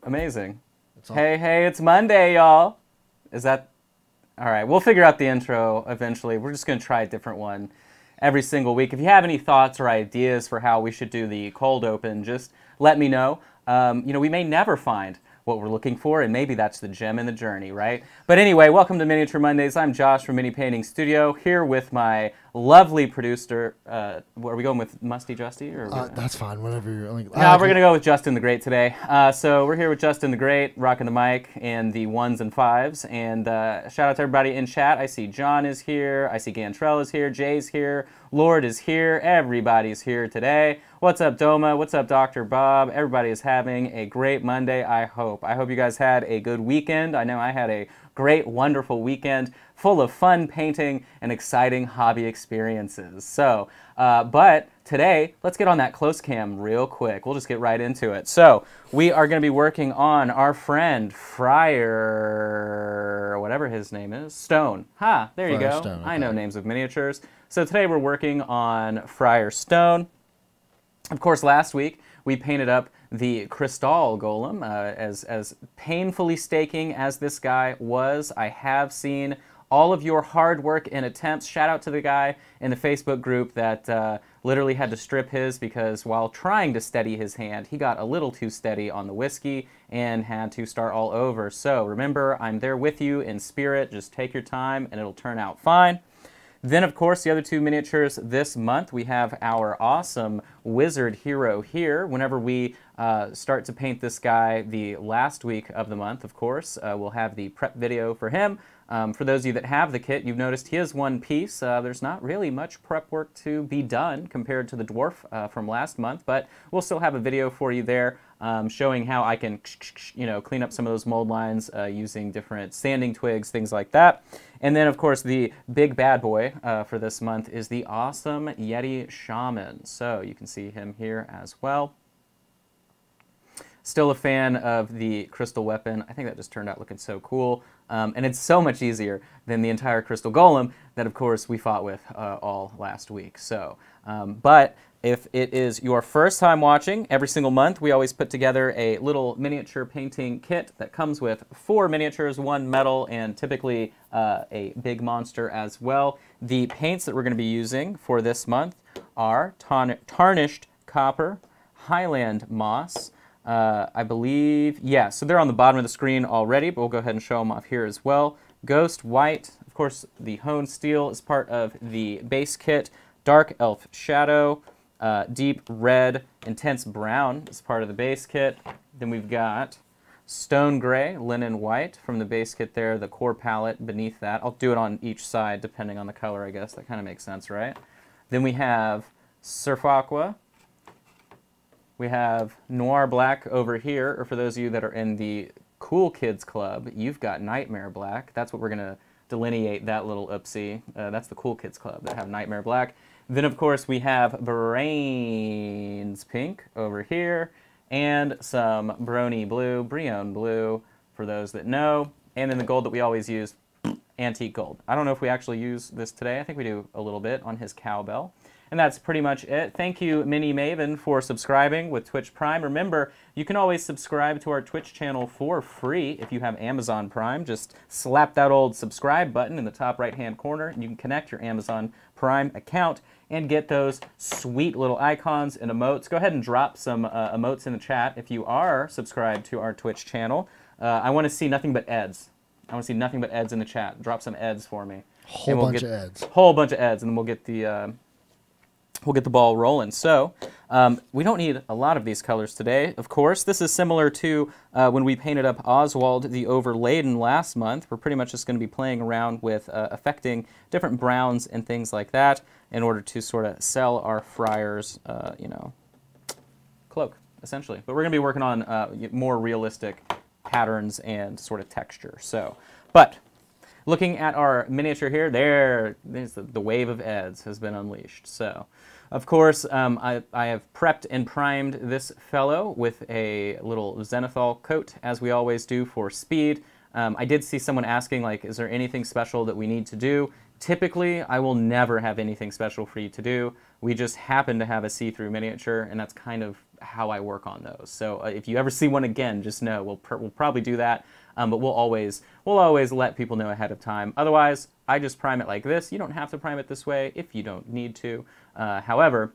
Amazing. Hey, it's Monday, y'all. Is that... All right, we'll figure out the intro eventually. We're just going to try a different one every single week. If you have any thoughts or ideas for how we should do the cold open, just let me know. We may never find what we're looking for, and maybe that's the gem in the journey, right? But anyway, welcome to Miniature Mondays. I'm Josh from Mini Painting Studio, here with my lovely producer. Are we going with Musty Justy? Or that's fine, whatever you're like. No, we're going to go with Justin the Great today. So we're here with Justin the Great, rocking the mic and the ones and fives. And shout out to everybody in chat. I see John is here. I see Gantrell is here. Jay's here. Lord is here. Everybody's here today. What's up, Doma? What's up, Dr. Bob? Everybody is having a great Monday, I hope. I hope you guys had a good weekend. I know I had a great, wonderful weekend full of fun painting and exciting hobby experiences. So, but today, let's get on that close cam real quick. We'll just get right into it. So, we are going to be working on our friend, Friar, whatever his name is, Stone. Ha, there you go. Stone, okay. I know names of miniatures. So today we're working on Friar Stone. Of course, last week we painted up the Crystal Golem. As painfully staking as this guy was, I have seen all of your hard work and attempts. Shout out to the guy in the Facebook group that literally had to strip his because while trying to steady his hand, he got a little too steady on the whiskey and had to start all over. So remember, I'm there with you in spirit. Just take your time and it'll turn out fine. Then, of course, the other two miniatures this month, we have our awesome wizard hero here. Whenever we start to paint this guy the last week of the month, of course, we'll have the prep video for him. For those of you that have the kit, you've noticed he is one piece. There's not really much prep work to be done compared to the dwarf from last month, but we'll still have a video for you there showing how I can clean up some of those mold lines using different sanding twigs, things like that. And then, of course, the big bad boy for this month is the awesome Yeti Shaman. So you can see him here as well. Still a fan of the crystal weapon. I think that just turned out looking so cool. And it's so much easier than the entire crystal golem that, of course, we fought with all last week. So, but if it is your first time watching, every single month we always put together a little miniature painting kit that comes with 4 miniatures, 1 metal, and typically a big monster as well. The paints that we're going to be using for this month are tarnished copper, Highland moss, I believe, yeah, so they're on the bottom of the screen already, but we'll go ahead and show them off here as well. Ghost white, of course, the honed steel is part of the base kit. Dark elf shadow, deep red, intense brown is part of the base kit. Then we've got stone gray, linen white from the base kit there, the core palette beneath that. I'll do it on each side depending on the color, I guess. That kind of makes sense, right? Then we have surf aqua. We have Noir Black over here, or for those of you that are in the Cool Kids Club, you've got Nightmare Black. That's what we're going to delineate that little oopsie. That's the Cool Kids Club that have Nightmare Black. Then, of course, we have Brains Pink over here, and some Brony Blue, Brion Blue, for those that know. And then the gold that we always use, Antique Gold. I don't know if we actually use this today. I think we do a little bit on his cowbell. And that's pretty much it. Thank you, Mini Maven, for subscribing with Twitch Prime. Remember, you can always subscribe to our Twitch channel for free if you have Amazon Prime. Just slap that old subscribe button in the top right-hand corner, and you can connect your Amazon Prime account and get those sweet little icons and emotes. Go ahead and drop some emotes in the chat if you are subscribed to our Twitch channel. I want to see nothing but eds. I want to see nothing but eds in the chat. Drop some eds for me. Whole bunch of eds. Whole bunch of eds, and then we'll get the ball rolling. So we don't need a lot of these colors today, of course. This is similar to when we painted up Oswald the Overladen last month. We're pretty much just going to be playing around with affecting different browns and things like that in order to sort of sell our Friar's, cloak, essentially. But we're going to be working on more realistic patterns and sort of texture. So, but looking at our miniature here, there's the wave of eds has been unleashed. So, of course, I have prepped and primed this fellow with a little zenithal coat, as we always do for speed. I did see someone asking, like, is there anything special that we need to do? Typically, I will never have anything special for you to do. We just happen to have a see-through miniature, and that's kind of how I work on those. So if you ever see one again, just know we'll probably do that, but we'll always let people know ahead of time. Otherwise, I just prime it like this. You don't have to prime it this way if you don't need to. However,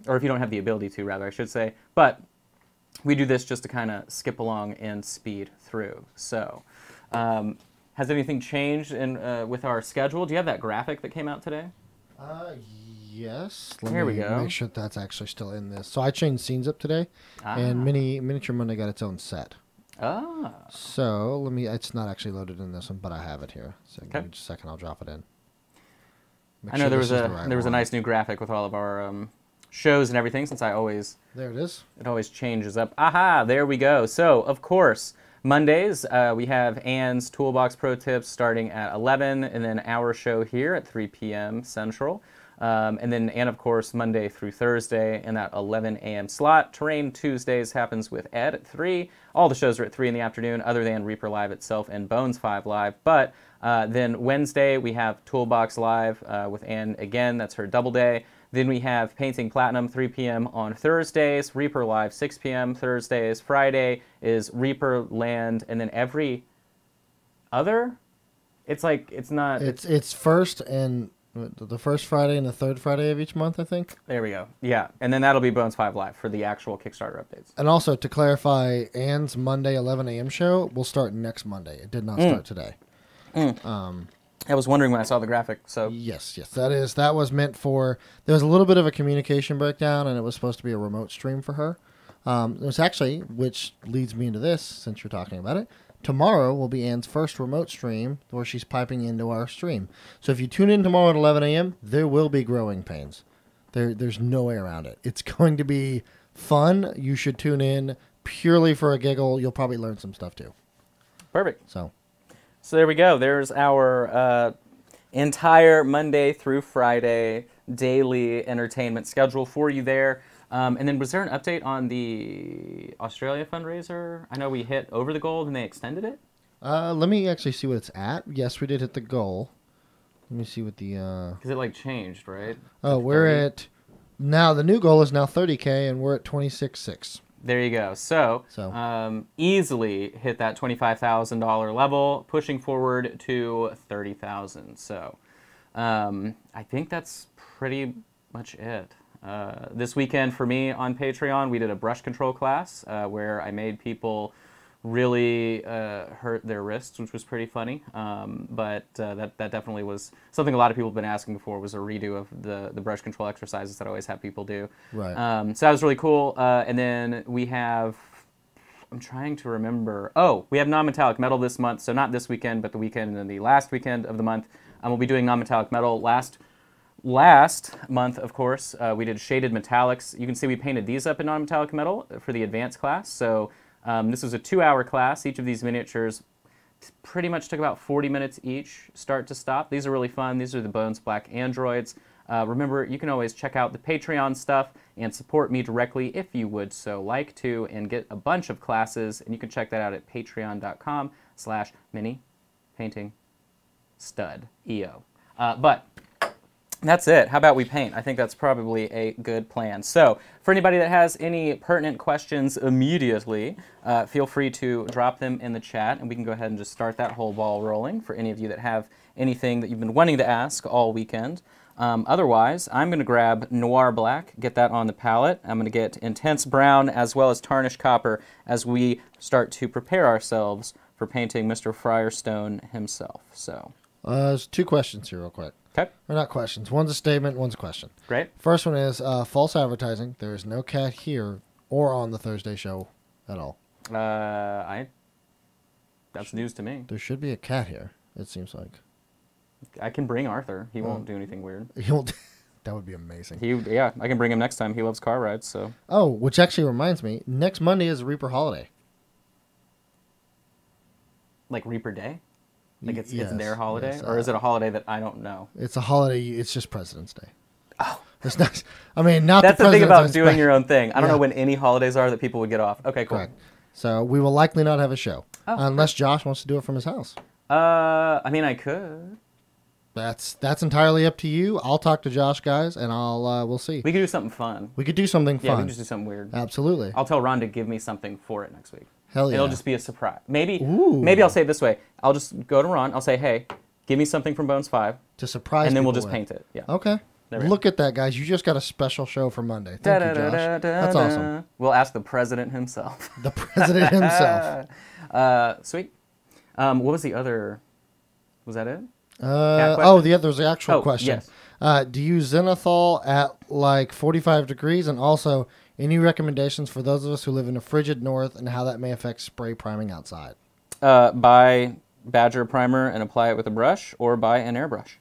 or if you don't have the ability to, rather, I should say. But we do this just to kind of skip along and speed through. So has anything changed with our schedule? Do you have that graphic that came out today? Yes. Here we go. Make sure that's actually still in this. So I changed scenes up today, and Miniature Monday got its own set. Ah. So it's not actually loaded in this one, but I have it here. So Okay. give me just a second, I'll drop it in. I know there was a nice new graphic with all of our shows and everything, since There it is. it always changes up. Aha, there we go. So, of course, Mondays, we have Anne's Toolbox Pro Tips starting at 11, and then our show here at 3 p.m. Central. And of course, Monday through Thursday in that 11 a.m. slot. Terrain Tuesdays happens with Ed at 3. All the shows are at 3 in the afternoon, other than Reaper Live itself and Bones 5 Live. But then Wednesday, we have Toolbox Live with Anne again. That's her double day. Then we have Painting Platinum, 3 p.m. on Thursdays, Reaper Live, 6 p.m. Thursdays. Friday is Reaper Land, and then every other? It's not... It's first and... The first Friday and the third Friday of each month, I think. There we go. Yeah, and then that'll be Bones 5 Live for the actual Kickstarter updates. And also, to clarify, Anne's Monday 11 a.m. show will start next Monday. It did not start today. I was wondering when I saw the graphic, so... Yes. That was meant for... There was a little bit of a communication breakdown, and it was supposed to be a remote stream for her. It was actually, which leads me into this, since you're talking about it. Tomorrow will be Anne's first remote stream where she's piping into our stream. So if you tune in tomorrow at 11 a.m., there will be growing pains. There's no way around it. It's going to be fun. You should tune in purely for a giggle. You'll probably learn some stuff too. Perfect. So there we go. There's our entire Monday through Friday daily entertainment schedule for you there. And then was there an update on the Australia Fundraiser? I know we hit over the goal and they extended it. Let me actually see what it's at. Yes, we did hit the goal. Let me see what the... Because it changed, right? Oh, we're at... Now, the new goal is now 30K, and we're at 26.6. There you go. So. Easily hit that $25,000 level, pushing forward to 30,000. So I think that's pretty much it. This weekend for me on Patreon, we did a brush control class where I made people really hurt their wrists, which was pretty funny. But that definitely was something a lot of people have been asking for, was a redo of the brush control exercises that I always have people do. Right. So that was really cool. And then we have, I'm trying to remember, we have non-metallic metal this month. So not this weekend, but the weekend and then the last weekend of the month. We'll be doing non-metallic metal. Last month, of course, we did shaded metallics. You can see we painted these up in non-metallic metal for the advanced class. So this was a 2-hour class. Each of these miniatures pretty much took about 40 minutes each, start to stop. These are really fun. These are the Bones Black androids. Remember, you can always check out the Patreon stuff and support me directly if you would so like to, and get a bunch of classes. And you can check that out at patreon.com/minipaintingstud.eo. But that's it. How about we paint? I think that's probably a good plan. So for anybody that has any pertinent questions immediately, feel free to drop them in the chat, and we can go ahead and just start that whole ball rolling for any of you that have anything that you've been wanting to ask all weekend. Otherwise, I'm going to grab Noir Black, get that on the palette. I'm going to get Intense Brown as well as Tarnished Copper as we start to prepare ourselves for painting Mr. Firestone himself. So, there's 2 questions here real quick. Okay. Or not questions. One's a statement, one's a question. Great. First one is false advertising. There is no cat here or on the Thursday show at all. That's news to me. There should be a cat here, it seems like. I can bring Arthur. He won't do anything weird. That would be amazing. Yeah, I can bring him next time. He loves car rides, so. Oh, which actually reminds me, next Monday is a Reaper holiday. Like Reaper Day? Like it's Yes, their holiday? yes, Or is it a holiday that I don't know? It's a holiday. It's just President's Day. Oh. It's not. I mean, not That's the the thing President's about Day, doing your own thing. I don't Yeah. know when any holidays are that people would get off. Okay, cool. Correct. So we will likely not have a show. Oh, unless Josh wants to do it from his house. I mean, I could. That's entirely up to you. I'll talk to Josh, guys, and we'll see. We could do something fun. We could do something fun. Yeah, we could just do something weird. Absolutely. I'll tell Ron to give me something for it next week. Hell yeah. It'll just be a surprise. Maybe Ooh. I'll say it this way. I'll just go to Ron. I'll say, hey, give me something from Bones 5. To surprise and then we'll people just with. paint it. Yeah. Okay. Look at that, guys. You just got a special show for Monday. Thank you, Josh. That's awesome. We'll ask the president himself. The president himself. Sweet. What was the other? Was that it? There's the actual question. Yes. Do you zenithal at like 45 degrees? And also, any recommendations for those of us who live in the frigid north and how that may affect spray priming outside? Buy Badger primer and apply it with a brush, or buy an airbrush.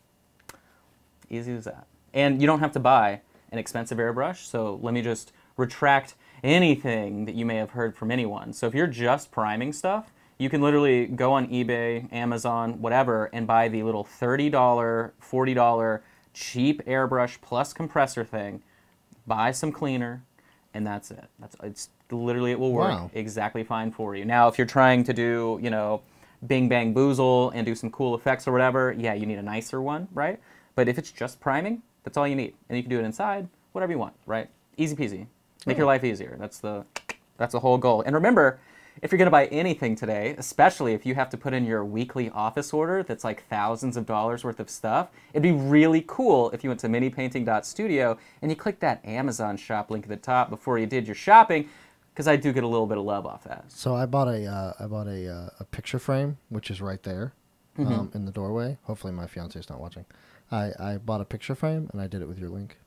Easy as that. And you don't have to buy an expensive airbrush, so let me just retract anything that you may have heard from anyone. So if you're just priming stuff, you can literally go on eBay, Amazon, whatever, and buy the little $30, $40 cheap airbrush plus compressor thing, buy some cleaner, and that's it. It's literally, it will work exactly fine for you. Now, if you're trying to do, bing bang boozle and do some cool effects or whatever, yeah, you need a nicer one, right? But if it's just priming, that's all you need. And you can do it inside, whatever you want, right? Easy peasy. Make your life easier. That's the whole goal. And remember, if you're going to buy anything today, especially if you have to put in your weekly office order that's like thousands of dollars worth of stuff, it'd be really cool if you went to minipainting.studio and you clicked that Amazon shop link at the top before you did your shopping, because I do get a little bit of love off that. So I bought a picture frame, which is right there in the doorway. Hopefully my fiance's not watching. I bought a picture frame, and I did it with your link.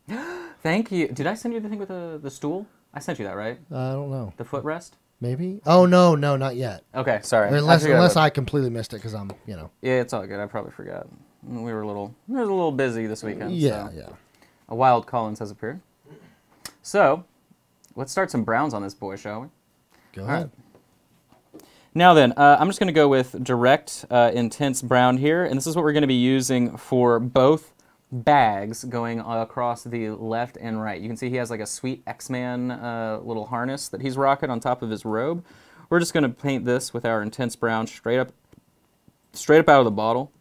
Thank you. Did I send you the thing with the stool? I sent you that, right? I don't know. The footrest? Maybe. Oh, no, not yet. Okay, sorry. Unless I completely missed it, because I'm, Yeah, it's all good. I probably forgot. We were a little busy this weekend. Yeah, so. yeah. A wild Collins has appeared. So, let's start some browns on this boy, shall we? Go ahead. Right. Now then, I'm just going to go with direct intense brown here, and this is what we're going to be using for both bags going across the left and right. You can see he has like a sweet X-Man little harness that he's rocking on top of his robe. We're just going to paint this with our intense brown straight up out of the bottle.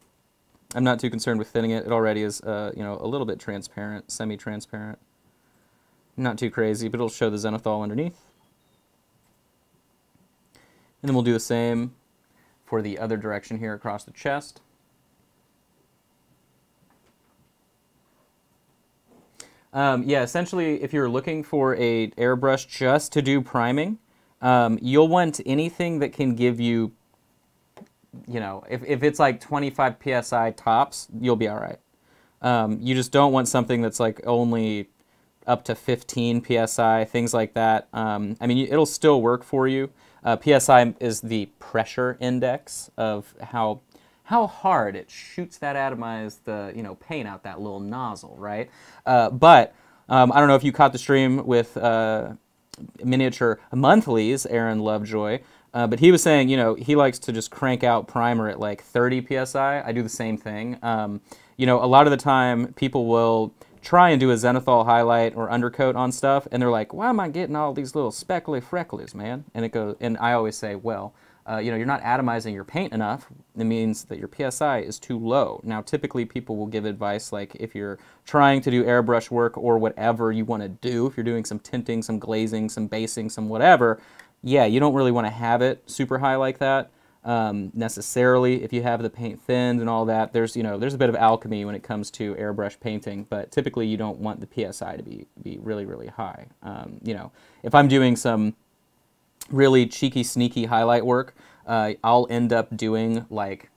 I'm not too concerned with thinning it. It already is a little bit transparent, semi-transparent. Not too crazy, but it'll show the zenithal underneath. And then we'll do the same for the other direction here across the chest. Yeah, essentially, if you're looking for a airbrush just to do priming, you'll want anything that can give you, if it's like 25 PSI tops, you'll be all right. You just don't want something that's like only up to 15 PSI, things like that. I mean, it'll still work for you. PSI is the pressure index of how hard it shoots that atomized paint out that little nozzle, right? But I don't know if you caught the stream with Miniature Monthly's Aaron Lovejoy, but he was saying, he likes to just crank out primer at like 30 PSI. I do the same thing. A lot of the time people will try and do a zenithal highlight or undercoat on stuff, and they're like, why am I getting all these little speckly frecklies, man? And I always say, well, you're not atomizing your paint enough. It means that your PSI is too low. Now, typically people will give advice like if you're trying to do airbrush work or whatever you want to do, if you're doing some tinting, some glazing, some basing, some whatever, yeah, you don't really want to have it super high like that. Necessarily, if you have the paint thinned and all that, there's a bit of alchemy when it comes to airbrush painting, but typically you don't want the PSI to be really, really high. If I'm doing some really cheeky, sneaky highlight work, I'll end up doing like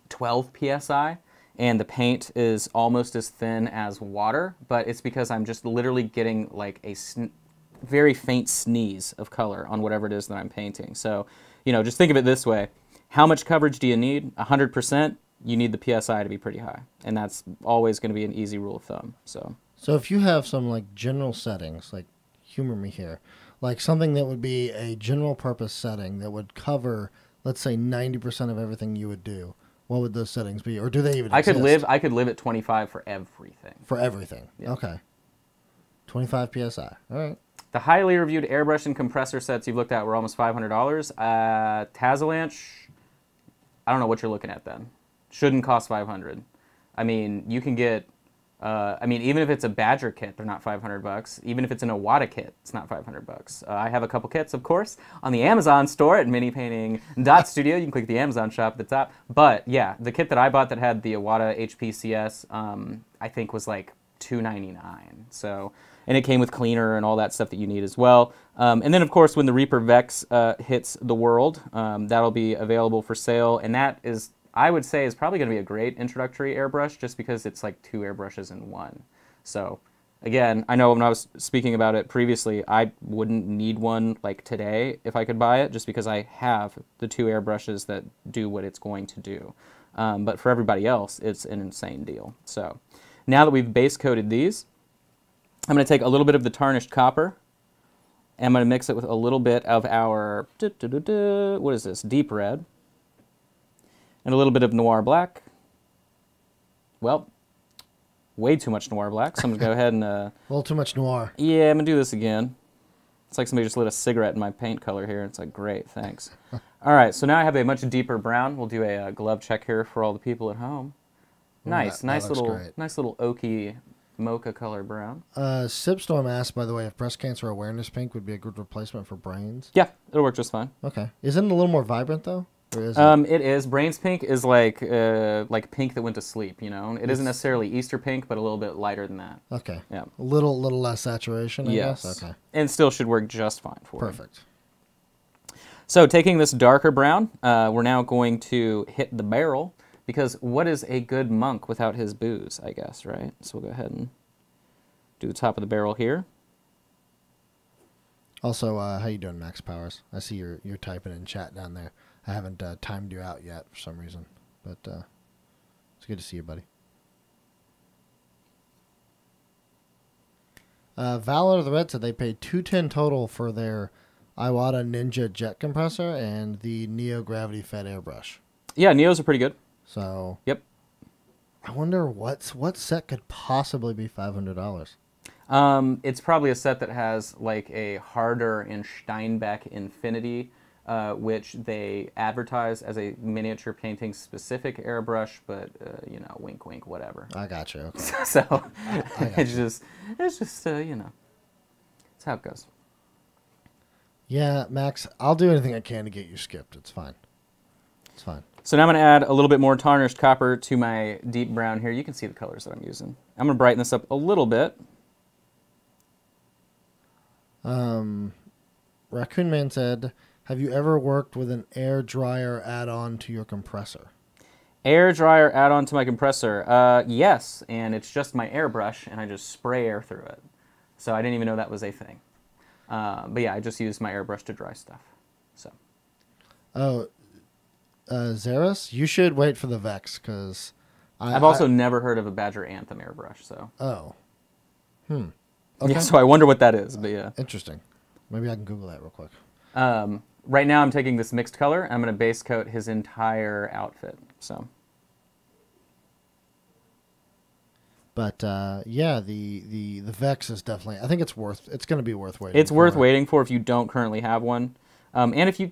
12 PSI, and the paint is almost as thin as water, but it's because I'm just literally getting like a very faint sneeze of color on whatever it is that I'm painting. So, just think of it this way. How much coverage do you need? 100%, you need the PSI to be pretty high, and that's always going to be an easy rule of thumb. So if you have some like general settings, like humor me here, like something that would be a general purpose setting that would cover, let's say, 90% of everything you would do, what would those settings be? Or do they even exist? I could live at 25 for everything. For everything. Yeah. Okay. 25 PSI. All right. The highly reviewed airbrush and compressor sets you've looked at were almost $500. Tazalanche, I don't know what you're looking at then. Shouldn't cost $500. I mean, you can get, even if it's a Badger kit, they're not $500. Even if it's an Iwata kit, it's not $500. I have a couple kits, of course, on the Amazon store at minipainting.studio. You can click the Amazon shop at the top. But yeah, the kit that I bought that had the Iwata HPCS, I think was like $299. So, and it came with cleaner and all that stuff that you need as well. And then, of course, when the Reaper Vex hits the world, that'll be available for sale. And that is, I would say, is probably going to be a great introductory airbrush just because it's like 2 airbrushes in one. So, again, I know when I was speaking about it previously, I wouldn't need one like today if I could buy it just because I have the 2 airbrushes that do what it's going to do. But for everybody else, it's an insane deal. So, now that we've base coated these, I'm going to take a little bit of the tarnished copper, and I'm going to mix it with a little bit of our, what is this, deep red, and a little bit of Noir Black. Well, way too much Noir Black, so I'm going to go ahead and... a little too much Noir. Yeah, I'm going to do this again. It's like somebody just lit a cigarette in my paint color here. It's like, great, thanks. All right, so now I have a much deeper brown. We'll do a glove check here for all the people at home. Nice, nice little oaky mocha color brown. Sipstorm asked, by the way, if breast cancer awareness pink would be a good replacement for brains. Yeah, it'll work just fine. Okay. Isn't it a little more vibrant though? Or is it is. Brains pink is like pink that went to sleep. You know, it isn't necessarily Easter pink, but a little bit lighter than that. Okay. Yeah. A little less saturation. I guess. Okay. And still should work just fine for you. Perfect. So taking this darker brown, we're now going to hit the barrel. Because what is a good monk without his booze, I guess, right? So we'll go ahead and do the top of the barrel here. Also, how you doing, Max Powers? I see you're typing in chat down there. I haven't timed you out yet for some reason, but it's good to see you, buddy. Valor of the Red said they paid $210 total for their Iwata Ninja jet compressor and the Neo gravity fed airbrush. Yeah, Neos are pretty good. So yep. I wonder what set could possibly be $500. It's probably a set that has like a Harder and Steinbeck Infinity, which they advertise as a miniature painting specific airbrush, but you know, wink, wink, whatever. I got you. Okay. So it's just you know, it's how it goes. Yeah, Max, I'll do anything I can to get you skipped. It's fine. It's fine. So now I'm going to add a little bit more tarnished copper to my deep brown here. You can see the colors that I'm using. I'm going to brighten this up a little bit. Raccoon Man said, have you ever worked with an air dryer add-on to your compressor? Air dryer add-on to my compressor? Yes, and it's just my airbrush, and I just spray air through it. So I didn't even know that was a thing. But yeah, I just use my airbrush to dry stuff. So. Oh. Zeros, you should wait for the Vex because I've also never heard of a Badger Anthem airbrush. So Okay. Yeah, so I wonder what that is. But yeah, interesting. Maybe I can Google that real quick. Right now I'm taking this mixed color. And I'm going to base coat his entire outfit. So. But yeah, the Vex is definitely. I think it's going to be worth waiting. It's worth waiting for if you don't currently have one. And if you're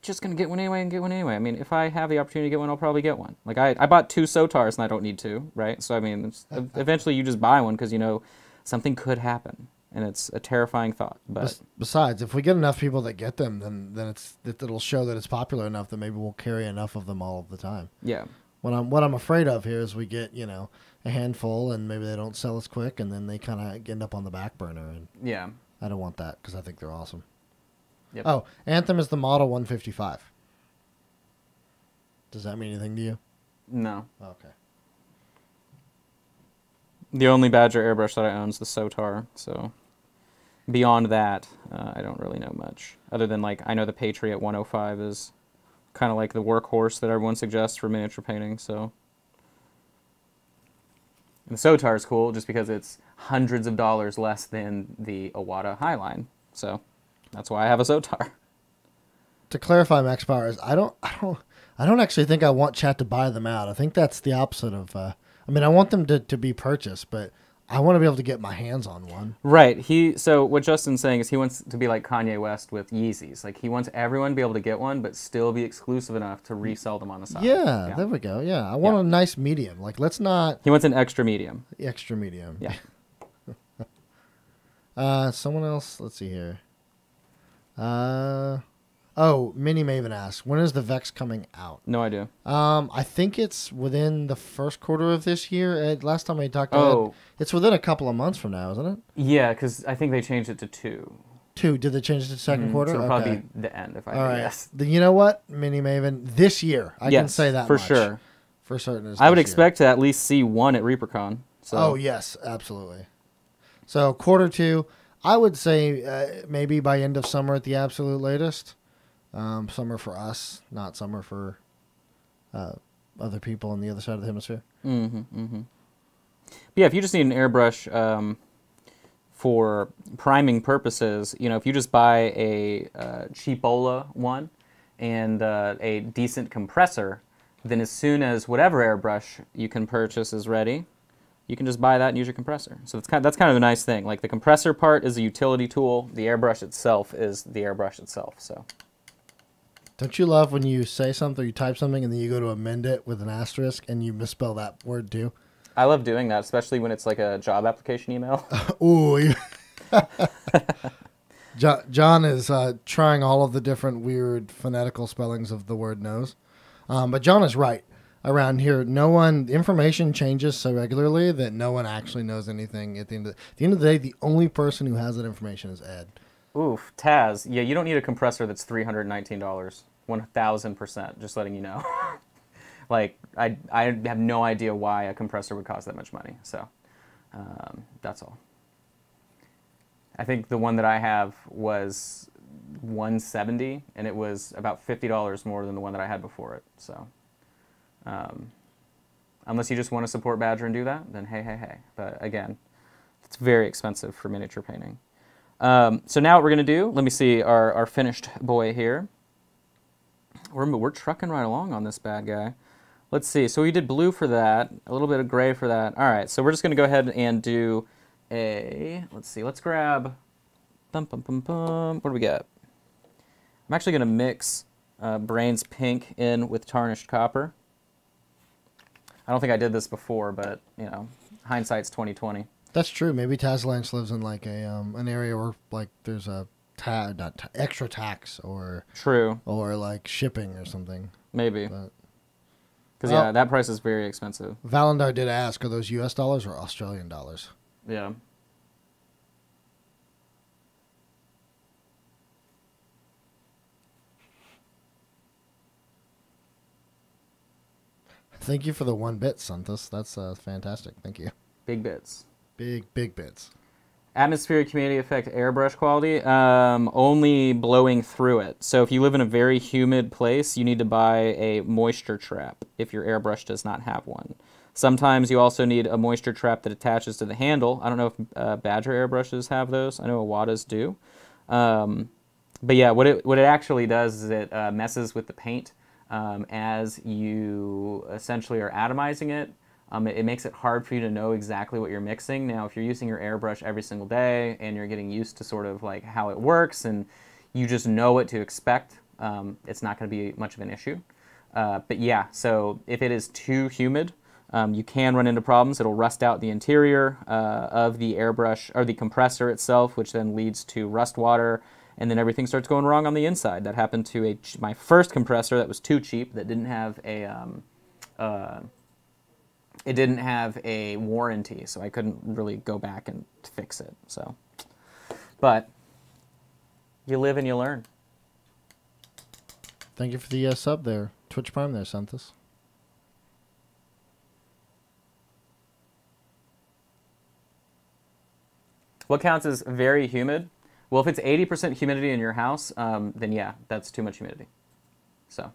just going to get one anyway and get one anyway. I mean, if I have the opportunity to get one, I'll probably get one. Like, I bought 2 Sotars and I don't need 2, right? So, I mean, eventually you just buy one because, you know, something could happen. And it's a terrifying thought. But besides, if we get enough people that get them, then it'll show that it's popular enough that maybe we'll carry enough of them all of the time. Yeah. What I'm afraid of here is we get, you know, a handful and maybe they don't sell as quick and then they kind of end up on the back burner. And yeah. I don't want that because I think they're awesome. Yep. Oh, Anthem is the Model 155. Does that mean anything to you? No. Okay. The only Badger airbrush that I own is the Sotar, so beyond that, I don't really know much. Other than, like, I know the Patriot 105 is kind of like the workhorse that everyone suggests for miniature painting, so. And the Sotar is cool just because it's hundreds of dollars less than the Iwata Highline, so. That's why I have a Sotar. To clarify, Max Powers, I don't actually think I want chat to buy them out. I think that's the opposite of. I mean, I want them to be purchased, but I want to be able to get my hands on one. Right. So what Justin's saying is he wants to be like Kanye West with Yeezys. Like he wants everyone to be able to get one, but still be exclusive enough to resell them on the side. Yeah, there we go. Yeah, I want a nice medium. Like let's not. He wants an extra medium. Extra medium. Yeah. Someone else. Let's see here. Mini Maven asks, when is the Vex coming out? No idea. I think it's within the first quarter of this year. Last time we talked about it, it's within a couple of months from now, isn't it? Yeah, because I think they changed it to 2. 2. Did they change it to second quarter? So it'll probably be the end, if I had to guess. Then you know what, Mini Maven, this year, I can say that for much. sure. For certain. I would expect to at least see one at ReaperCon. So. Oh, yes, absolutely. So quarter 2, I would say maybe by end of summer at the absolute latest. Summer for us, not summer for other people on the other side of the hemisphere. But yeah, if you just need an airbrush for priming purposes, if you just buy a cheapola one and a decent compressor, then as soon as whatever airbrush you can purchase is ready, you can just buy that and use your compressor. So that's kind of a nice thing. Like the compressor part is a utility tool. The airbrush itself is the airbrush itself. So. Don't you love when you say something, you type something, and then you go to amend it with an asterisk, and you misspell that word too? I love doing that, especially when it's like a job application email. Ooh. John is trying all of the different weird phonetical spellings of the word knows. But John is right. Around here, information changes so regularly that no one actually knows anything at the end of the day. The only person who has that information is Ed. Oof, Taz. Yeah, you don't need a compressor that's $319. 1,000%, just letting you know. Like, I have no idea why a compressor would cost that much money. So, that's all. I think the one that I have was $170, and it was about $50 more than the one that I had before it. So, unless you just want to support Badger and do that, then hey. But again, it's very expensive for miniature painting. So now what we're going to do, let me see our finished boy here. We're trucking right along on this bad guy. Let's see. So we did blue for that, a little bit of gray for that. All right, so we're just going to go ahead and do let's see, let's grab, what do we got? I'm actually going to mix Brains Pink in with Tarnished Copper. I don't think I did this before, but, hindsight's 20/20. That's true. Maybe Tazlanch lives in like an area where like there's a extra tax or like shipping or something. Maybe. Because that price is very expensive. Valendar did ask, are those U.S. dollars or Australian dollars? Yeah. Thank you for the 1 bit, Santos. That's fantastic. Thank you. Big bits. Big bits. Atmospheric humidity effect airbrush quality, only blowing through it. So if you live in a very humid place, you need to buy a moisture trap if your airbrush does not have one. Sometimes you also need a moisture trap that attaches to the handle. I don't know if Badger airbrushes have those. I know Iwata's do. But yeah, what it actually does is it messes with the paint as you essentially are atomizing it. It makes it hard for you to know exactly what you're mixing. Now, if you're using your airbrush every single day and you're getting used to sort of like how it works and you just know what to expect, it's not going to be much of an issue. But yeah, so if it is too humid, you can run into problems. It'll rust out the interior of the airbrush or the compressor itself, which then leads to rust water, and then everything starts going wrong on the inside. That happened to my first compressor that was too cheap, that didn't have a warranty, so I couldn't really go back and fix it. So, but you live and you learn. Thank you for the sub there, Twitch Prime there, Santos. What counts as very humid? Well, if it's 80% humidity in your house, then yeah, that's too much humidity. So.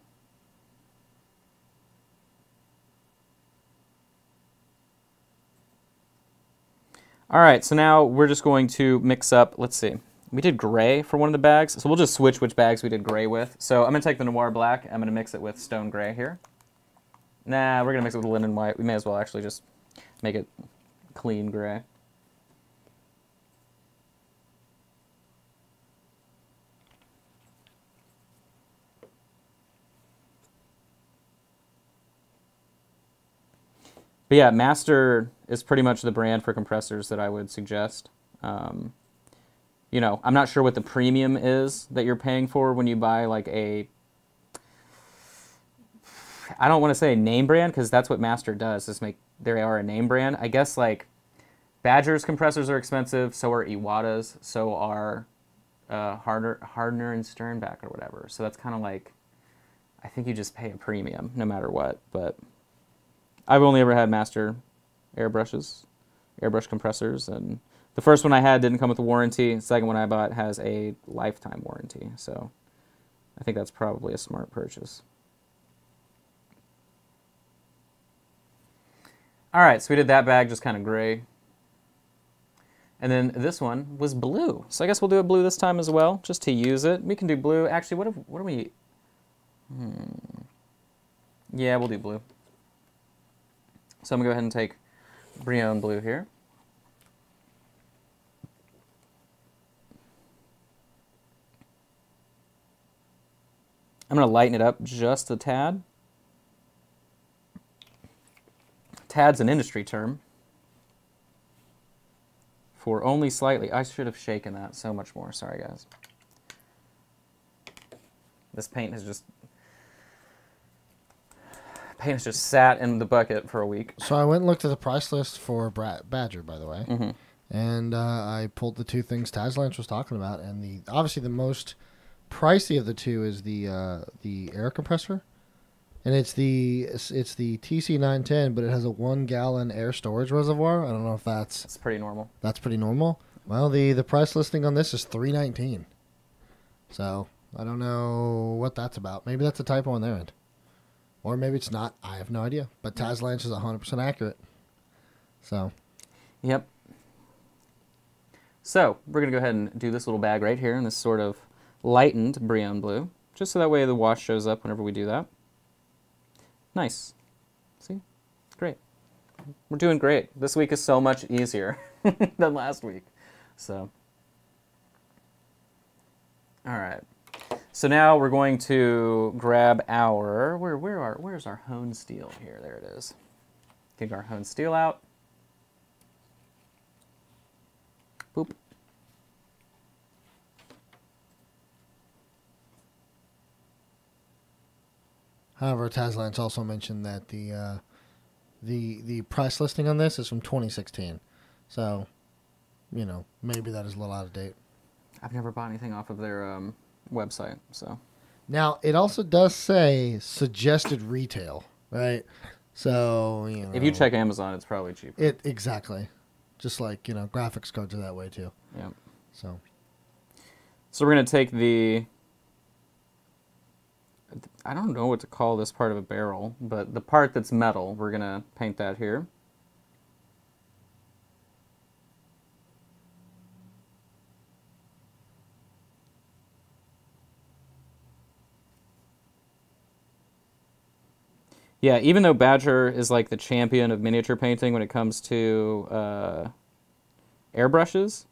All right, so now we're just going to mix up, let's see. We did gray for one of the bags, so we'll just switch which bags we did gray with. So I'm going to take the Noir Black. I'm going to mix it with Stone Gray here. Nah, we're going to mix it with Linen White. We may as well actually just make it clean gray. But yeah, Master is pretty much the brand for compressors that I would suggest. You know, I'm not sure what the premium is that you're paying for when you buy like a, I don't want to say name brand because that's what Master does, is make, they are a name brand. I guess like Badger's compressors are expensive, so are Iwata's, so are Hardner and Sternbach or whatever. So that's kind of like, I think you just pay a premium no matter what. But I've only ever had Master airbrush compressors, and the first one I had didn't come with a warranty. The second one I bought has a lifetime warranty, so I think that's probably a smart purchase. All right, so we did that bag, just kind of gray. And then this one was blue. So I guess we'll do a blue this time as well, just to use it. We can do blue. Actually, what do we... Yeah, we'll do blue. So I'm going to go ahead and take Brion blue here. I'm going to lighten it up just a tad. Tad's an industry term. For only slightly. I should have shaken that so much more. Sorry, guys. This paint has just sat in the bucket for a week. So I went and looked at the price list for Badger, by the way, and I pulled the two things Tazlanch was talking about, and obviously the most pricey of the two is the air compressor, and it's the TC910, but it has a 1 gallon air storage reservoir. I don't know if that's pretty normal. That's pretty normal. Well, the price listing on this is $319. So I don't know what that's about. Maybe that's a typo on their end. Or maybe it's not. I have no idea. But Tazlanch is 100% accurate. So. Yep. So we're going to go ahead and do this little bag right here in this sort of lightened Brion blue. Just so that way the wash shows up whenever we do that. Nice. See? Great. We're doing great. This week is so much easier than last week. So. All right. So now we're going to grab our, where's our hone steel here? There it is. Take our hone steel out. Boop. However, Tazlanch also mentioned that the price listing on this is from 2016. So, you know, maybe that is a little out of date. I've never bought anything off of their website, so. Now, it also does say suggested retail, right? So, you know. If you check Amazon, it's probably cheaper. Exactly. Just like, you know, graphics cards are that way too. Yeah. So we're going to take I don't know what to call this part of a barrel, but the part that's metal, we're going to paint that here. Yeah, even though Badger is like the champion of miniature painting when it comes to airbrushes,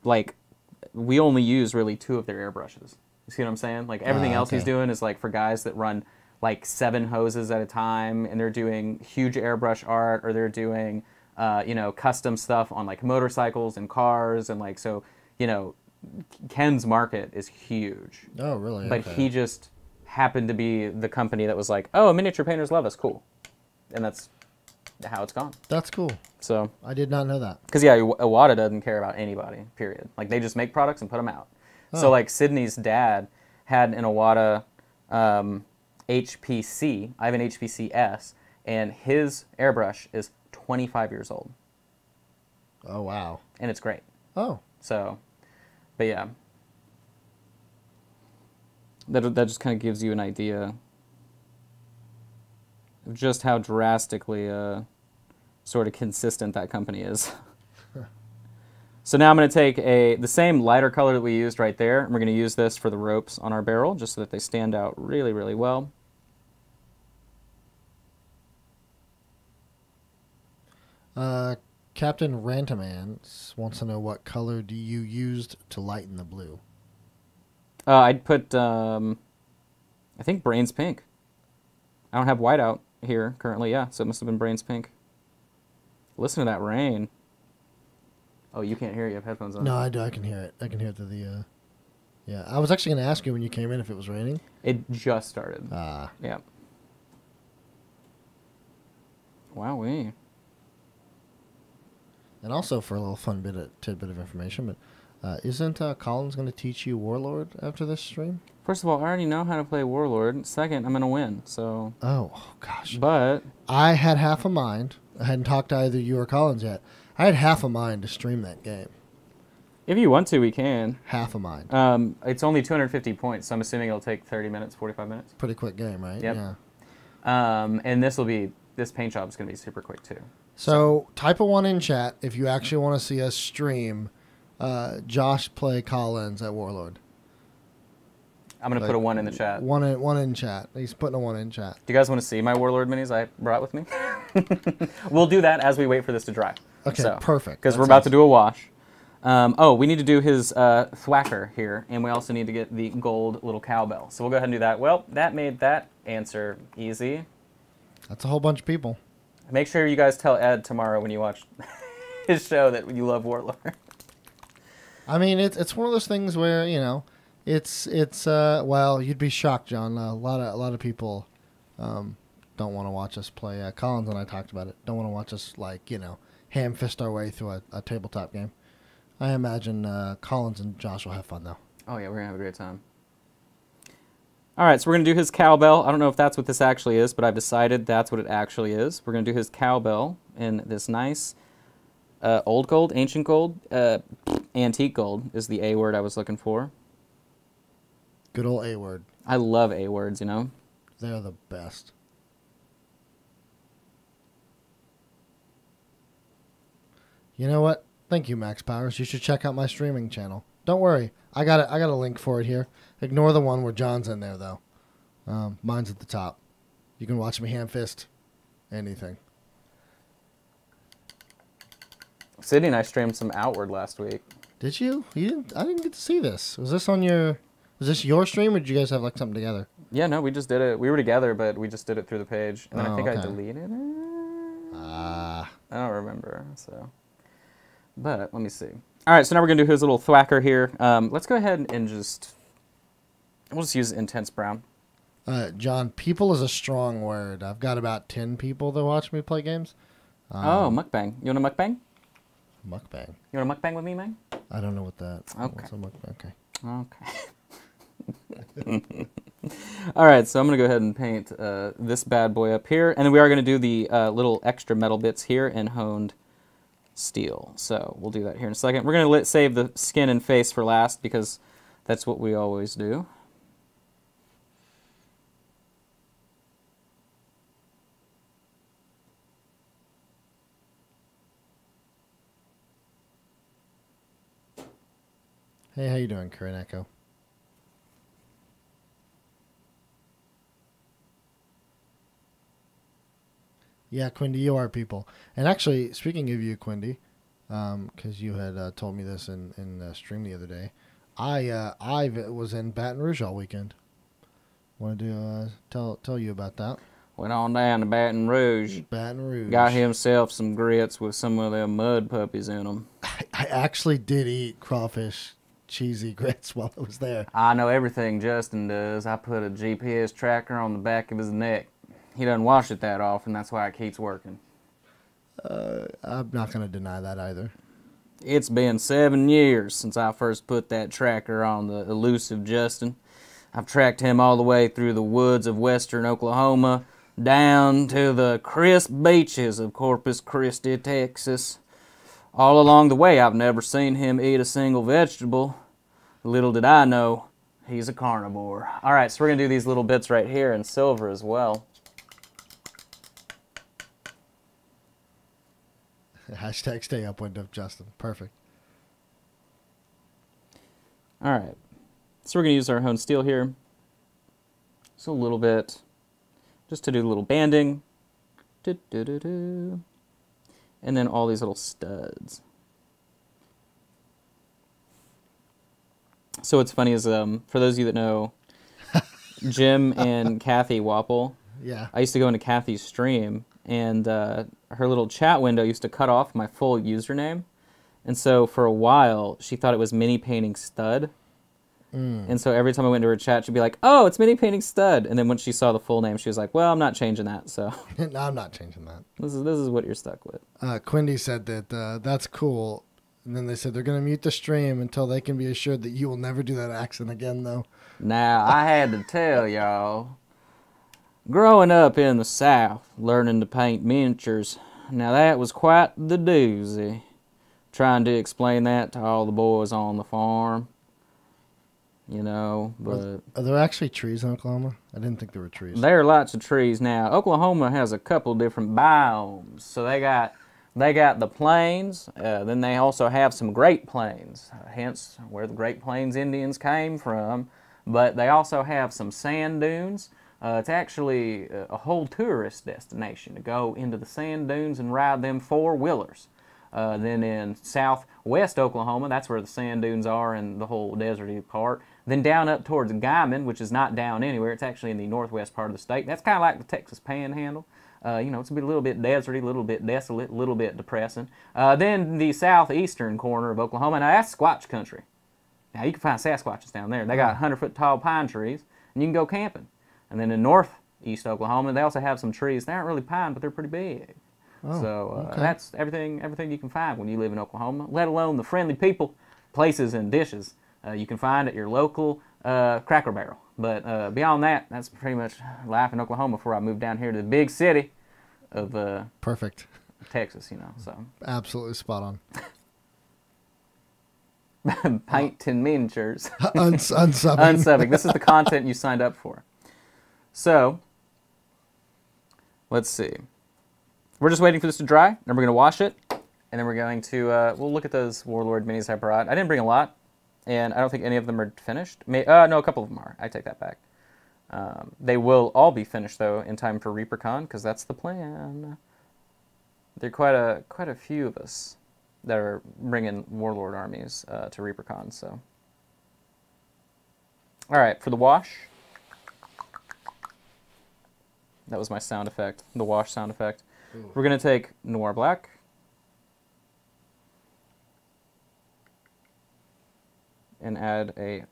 like we only use really 2 of their airbrushes. You see what I'm saying? Like everything else he's doing is like for guys that run like 7 hoses at a time, and they're doing huge airbrush art, or they're doing you know, custom stuff on like motorcycles and cars, and like, so, you know, Ken's market is huge. Oh, really? But he just happened to be the company that was like, oh, miniature painters love us, cool. And that's how it's gone. That's cool. So I did not know that. Because, yeah, Iwata doesn't care about anybody, period. Like, they just make products and put them out. Oh. So, like, Sydney's dad had an Iwata HPC. I have an HPC-S, and his airbrush is 25 years old. Oh, wow. And it's great. Oh. So, but yeah. That just kind of gives you an idea of just how drastically sort of consistent that company is. So now I'm going to take the same lighter color that we used right there, and we're going to use this for the ropes on our barrel, just so that they stand out really, really well. Captain Rantaman wants to know what color do you used to lighten the blue? I'd put, I think Brain's pink. I don't have white out. here currently. Yeah, so it must have been Brains Pink. Listen to that rain. Oh, you can't hear it. You have headphones on. No, I do. I can hear it. I can hear it through the. Yeah, I was actually going to ask you when you came in if it was raining. It just started. Ah. Yeah. Wowee. And also for a little fun tidbit of information, but isn't Collins going to teach you Warlord after this stream? First of all, I already know how to play Warlord. Second, I'm going to win, so... Oh, gosh. But... I had half a mind. I hadn't talked to either you or Collins yet. I had half a mind to stream that game. If you want to, we can. Half a mind. It's only 250 points, so I'm assuming it'll take 30 minutes, 45 minutes. Pretty quick game, right? Yep. Yeah. And this paint job is going to be super quick, too. So type a 1 in chat if you actually want to see us stream Josh play Collins at Warlord. I'm going to put a 1 in the chat. One in chat. He's putting a 1 in chat. Do you guys want to see my Warlord minis I brought with me? We'll do that as we wait for this to dry. Okay, perfect. Because we're about to do a wash. Oh, we need to do his thwacker here, and we also need to get the gold little cowbell. So we'll go ahead and do that. Well, that made that answer easy. That's a whole bunch of people. Make sure you guys tell Ed tomorrow when you watch his show that you love Warlord. I mean, it's one of those things where, you know, it's well, you'd be shocked, John. A lot of people don't want to watch us play. Collins and I talked about it. Don't want to watch us, like, you know, ham fist our way through a tabletop game. I imagine Collins and Josh will have fun though. Oh yeah, we're gonna have a great time. All right, so we're going to do his cowbell. I don't know if that's what this actually is, but I've decided that's what it actually is. We're going to do his cowbell in this nice old gold, ancient gold, antique gold is the A word I was looking for. Good old A word. I love A words, you know? They're the best. You know what? Thank you, Max Powers. You should check out my streaming channel. Don't worry. I got a link for it here. Ignore the one where John's in there, though. Mine's at the top. You can watch me ham fist anything. Sydney and I streamed some Outward last week. Did you? I didn't get to see this. Was this your stream, or did you guys have like something together? Yeah, no, we just did it. We were together, but we just did it through the page. And then I think okay. I deleted it. I don't remember, so. But let me see. All right, so now we're going to do his little thwacker here. Let's go ahead and we'll just use Intense Brown. John, people is a strong word. I've got about 10 people that watch me play games. Oh, mukbang. You want a mukbang? Mukbang. You want a mukbang with me, man? I don't know what that. Okay. What's a mukbang? Okay. All right, so I'm going to go ahead and paint this bad boy up here. And then we are going to do the little extra metal bits here in honed steel. So we'll do that here in a second. We're going to save the skin and face for last because that's what we always do. Hey, how you doing, Corinne Echo? Yeah, Quindy, you are people. And actually, speaking of you, Quindy, because you had told me this in stream the other day, I was in Baton Rouge all weekend. Wanted to tell you about that. Went on down to Baton Rouge. Baton Rouge. Got himself some grits with some of them mud puppies in them. I actually did eat crawfish cheesy grits while I was there. I know everything Justin does. I put a GPS tracker on the back of his neck. He doesn't wash it that often. That's why it keeps working. I'm not going to deny that either. It's been 7 years since I first put that tracker on the elusive Justin. I've tracked him all the way through the woods of western Oklahoma, down to the crisp beaches of Corpus Christi, Texas. All along the way, I've never seen him eat a single vegetable. Little did I know, he's a carnivore. All right, so we're going to do these little bits right here in silver as well. Hashtag stay upwind of Justin. Perfect. All right, so we're going to use our honed steel here. Just a little bit, just to do a little banding. And then all these little studs. So what's funny is, for those of you that know, Jim and Kathy Wapple, Yeah. I used to go into Kathy's stream, and her little chat window used to cut off my full username. And so for a while, she thought it was Mini Painting Stud. And so every time I went to her chat, she'd be like, "Oh, it's Mini Painting Stud." And then when she saw the full name, she was like, "Well, I'm not changing that." So No, I'm not changing that. this is what you're stuck with. Quindy said that that's cool. And then they said they're going to mute the stream until they can be assured that you will never do that accent again, though. Now, I had to tell y'all, growing up in the South, learning to paint miniatures, now that was quite the doozy. Trying to explain that to all the boys on the farm. You know, but Are there actually trees in Oklahoma? I didn't think there were trees. there are lots of trees now. Oklahoma has a couple different biomes. So they got the plains, then they also have some Great Plains, hence where the Great Plains Indians came from. But they also have some sand dunes. It's actually a whole tourist destination to go into the sand dunes and ride them four-wheelers. Then in southwest Oklahoma, that's where the sand dunes are and the whole deserty part. Then down up towards Guyman, which is not down anywhere. It's actually in the northwest part of the state. That's kind of like the Texas Panhandle. You know, it's a little bit deserty, a little bit desolate, a little bit depressing. Then the southeastern corner of Oklahoma, now that's Squatch country. Now you can find Sasquatches down there. They got 100-foot tall pine trees, and you can go camping. And then in northeast Oklahoma, they also have some trees. They aren't really pine, but they're pretty big. Oh, So okay. that's everything you can find when you live in Oklahoma, let alone the friendly people, places, and dishes you can find at your local Cracker Barrel. But beyond that, that's pretty much life in Oklahoma before I moved down here to the big city of Perfect. Texas, you know. So Absolutely spot on. painting miniatures. Unsubbing. Unsubbing. This is the content you signed up for. So let's see. We're just waiting for this to dry, and we're going to wash it, and then we're going to, we'll look at those Warlord minis I brought. I didn't bring a lot, and I don't think any of them are finished. No, a couple of them are. I take that back. They will all be finished, though, in time for ReaperCon, because that's the plan. There are quite a few of us that are bringing Warlord armies to ReaperCon, so. All right, for the wash. That was my sound effect, the wash sound effect. Ooh. We're going to take Noir Black. And add a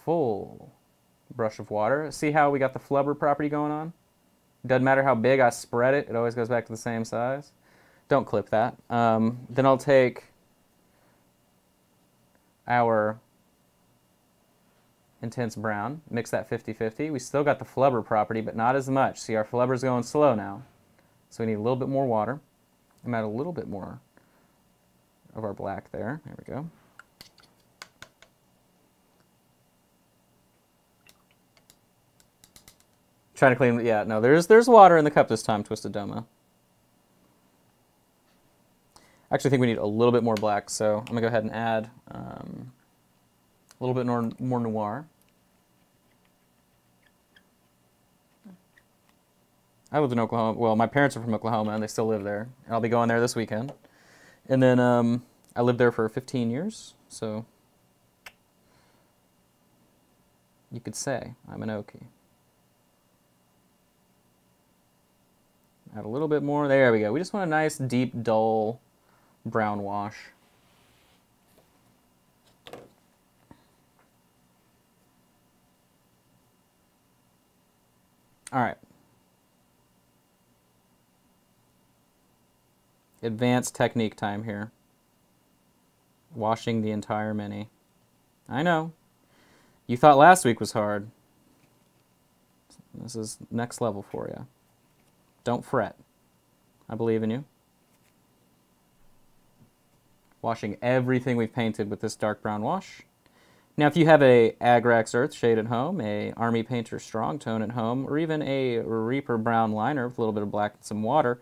full brush of water. See how we got the flubber property going on? Doesn't matter how big I spread it, it always goes back to the same size. Don't clip that. Then I'll take our intense brown, mix that 50-50. We still got the flubber property, but not as much. See, our flubber's going slow now. So we need a little bit more water. I'm add a little bit more of our black there. There we go. Trying to clean, yeah, no, there's water in the cup this time, Twisted Doma. I actually think we need a little bit more black, so I'm gonna go ahead and add a little bit more noir. I lived in Oklahoma. Well, my parents are from Oklahoma, and they still live there. And I'll be going there this weekend. And then I lived there for 15 years, so you could say I'm an Okie. Add a little bit more. There we go. We just want a nice, deep, dull brown wash. All right. Advanced technique time here. Washing the entire mini. I know. You thought last week was hard. This is next level for you. Don't fret. I believe in you. Washing everything we've painted with this dark brown wash. Now, if you have a Agrax Earthshade at home, a Army Painter Strong Tone at home, or even a Reaper Brown liner with a little bit of black and some water,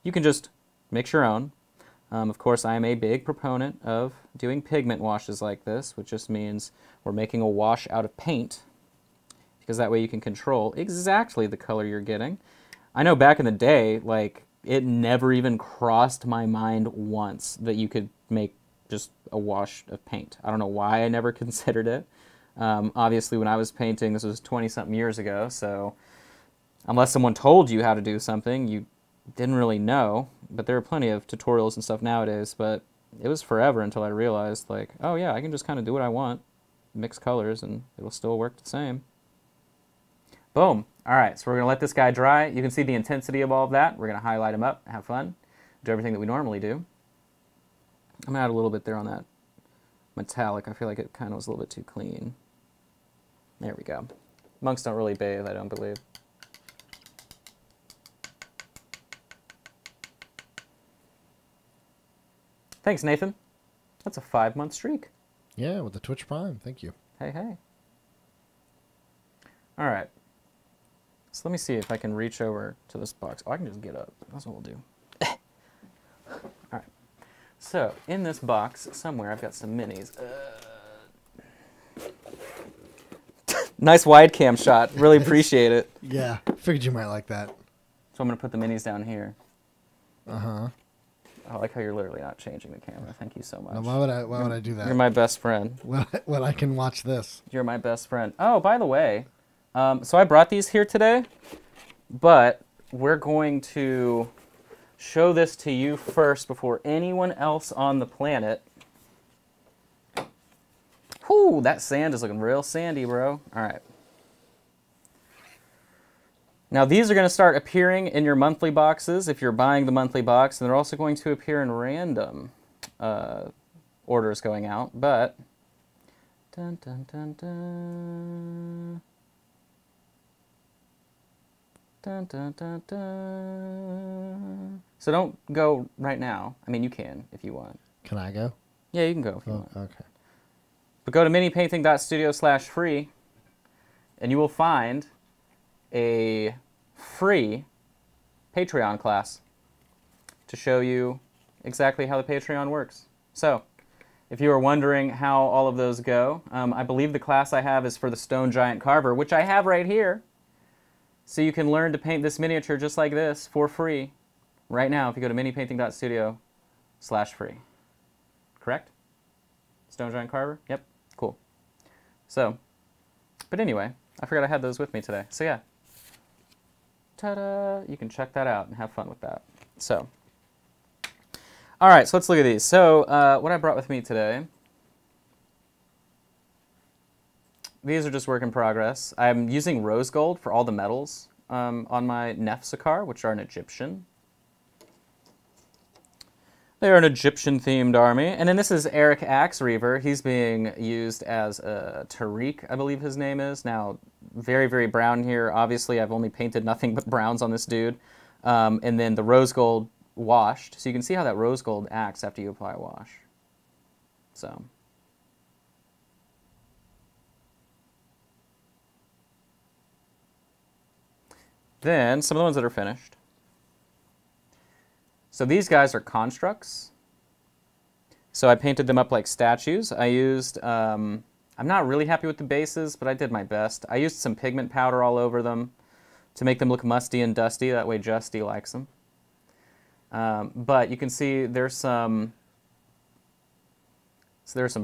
you can just mix your own. Of course, I am a big proponent of doing pigment washes like this, which just means we're making a wash out of paint, because that way you can control exactly the color you're getting. I know back in the day, like, it never even crossed my mind once that you could make just a wash of paint. I don't know why I never considered it. Obviously, when I was painting, this was 20-something years ago, so unless someone told you how to do something, you didn't really know. But there are plenty of tutorials and stuff nowadays, but it was forever until I realized, like, oh yeah, I can just kind of do what I want, mix colors, and it'll still work the same. Boom. All right, so we're going to let this guy dry. You can see the intensity of all of that. We're going to highlight him up, have fun, do everything that we normally do. I'm going to add a little bit there on that metallic. I feel like it kind of was a little bit too clean. There we go. Monks don't really bathe, I don't believe. Thanks, Nathan. That's a 5-month streak. Yeah, with the Twitch Prime. Thank you. Hey, hey. All right. So let me see if I can reach over to this box. Oh, I can just get up. That's what we'll do. All right. So in this box somewhere, I've got some minis. Nice wide cam shot. Really appreciate it. Yeah, figured you might like that. So I'm going to put the minis down here. Uh-huh. I like how you're literally not changing the camera. Thank you so much. Now, why would I do that? You're my best friend. When I can watch this. You're my best friend. Oh, by the way, so I brought these here today, but we're going to show this to you first before anyone else on the planet. Whew, that sand is looking real sandy, bro. All right. Now, these are going to start appearing in your monthly boxes if you're buying the monthly box, and they're also going to appear in random orders going out, but... Dun, dun, dun, dun. Dun, dun, dun, dun. So don't go right now. I mean, you can if you want. Can I go? Yeah, you can go if you want. Okay. But go to minipainting.studio/free, and you will find a free Patreon class to show you exactly how the Patreon works. So, if you are wondering how all of those go, I believe the class I have is for the Stone Giant Carver, which I have right here. So you can learn to paint this miniature just like this for free right now if you go to minipainting.studio/free. Correct? Stone Giant Carver? Yep. Cool. So, but anyway, I forgot I had those with me today. So yeah. Ta-da! You can check that out and have fun with that. So, all right, so let's look at these. So what I brought with me today, these are just work in progress. I'm using rose gold for all the metals on my Nefsakar, which are an Egyptian. They are an Egyptian-themed army. And then this is Eric Axereaver. He's being used as a Tariq, I believe his name is. Now, very, very brown here. Obviously, I've only painted nothing but browns on this dude. And then the rose gold washed. So you can see how that rose gold acts after you apply a wash. So. Then, some of the ones that are finished. So these guys are constructs. So I painted them up like statues. I used, I'm not really happy with the bases, but I did my best. I used some pigment powder all over them to make them look musty and dusty. That way Justy likes them. But you can see there's some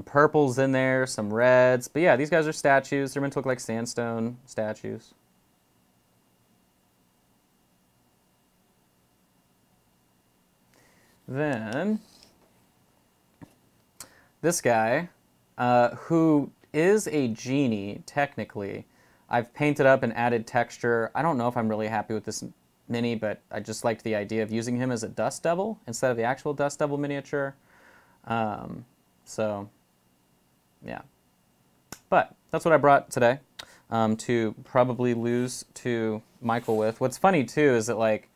purples in there, some reds. But yeah, these guys are statues. They're meant to look like sandstone statues. Then, this guy, who is a genie, technically, I've painted up and added texture. I don't know if I'm really happy with this mini, but I just liked the idea of using him as a dust devil instead of the actual dust devil miniature. So, yeah. But that's what I brought today to probably lose to Michael with. What's funny, too, is that, like,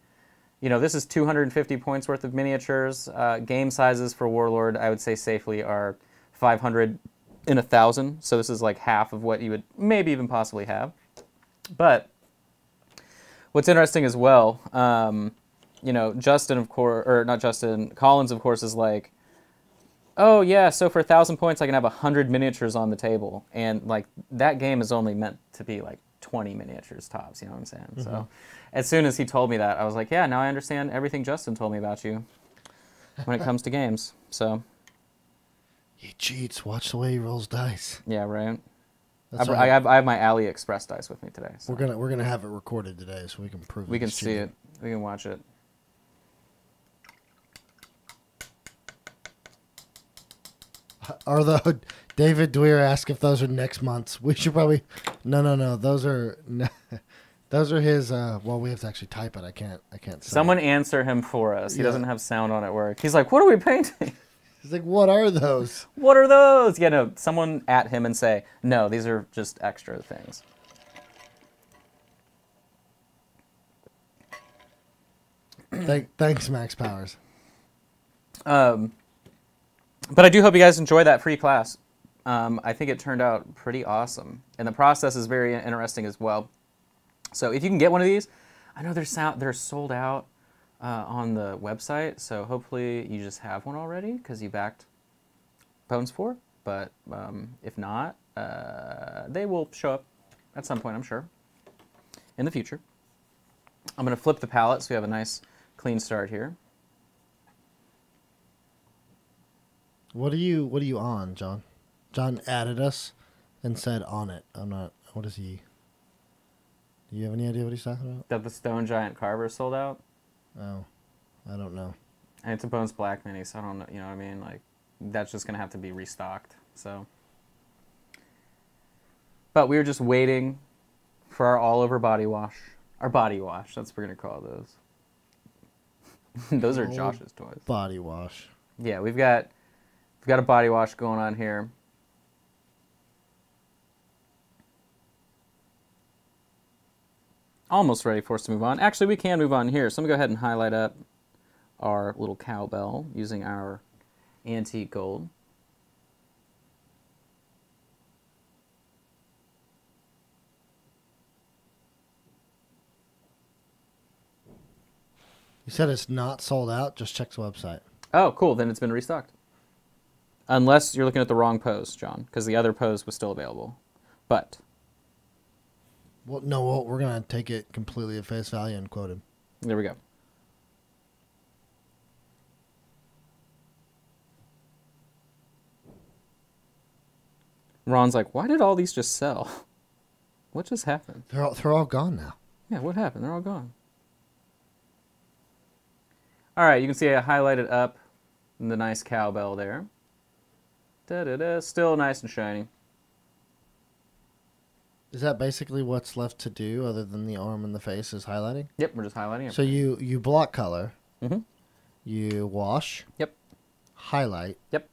you know, this is 250 points worth of miniatures. Game sizes for Warlord, I would say safely, are 500 in 1,000. So this is like half of what you would maybe even possibly have. But what's interesting as well, you know, Justin, of course, or not Justin, Collins, of course, is like, oh yeah, so for 1,000 points, I can have 100 miniatures on the table. And like that game is only meant to be like 20 miniatures tops, you know what I'm saying? Mm-hmm. So as soon as he told me that, I was like, yeah, now I understand everything Justin told me about you when it comes to games. So he cheats. Watch the way he rolls dice. Yeah, right. That's I right. have my AliExpress dice with me today. So. We're gonna have it recorded today so we can prove. We can see it. We can watch it. Or the David Dwyer asked if those are next month's. We should probably. No. Those are. Those are his. Well, we have to actually type it. I can't. Say Someone it. answer him for us. He Yeah. doesn't have sound on at work. He's like, "What are we painting? He's like, what are those? What are those?" Yeah, no. Someone at him and say, "No, these are just extra things." Thanks, Max Powers. But I do hope you guys enjoy that free class. I think it turned out pretty awesome, and the process is very interesting as well. So if you can get one of these, I know they're sold out on the website. So hopefully you just have one already because you backed Bones 4. But if not, they will show up at some point, I'm sure, in the future. I'm going to flip the palette so we have a nice clean start here. What are you on, John? John added us and said on it. I'm not. What is he? Do you have any idea what he's talking about? That the Stone Giant Carver sold out. Oh, I don't know. And it's a Bones Black mini, so I don't know. You know what I mean? Like, that's just gonna have to be restocked. So, but we were just waiting for our all-over body wash. Our body wash. That's what we're gonna call those. Those are Josh's toys. Body wash. Yeah, we've got a body wash going on here. Almost ready for us to move on. Actually, we can move on here. So I'm going to go ahead and highlight up our little cowbell using our antique gold. You said it's not sold out. Just check the website. Oh, cool. Then it's been restocked. Unless you're looking at the wrong pose, John, because the other pose was still available. But Well, no, we're gonna take it completely at face value and quote him. there we go. Ron's like, why did all these just sell? What just happened? They're all gone now. Yeah, what happened? They're all gone. All right, you can see I highlighted up the nice cowbell there. Da-da-da, still nice and shiny. Is that basically what's left to do other than the arm and the face is highlighting? Yep, we're just highlighting it. So you block color. Mm-hmm. You wash. Yep. Highlight. Yep.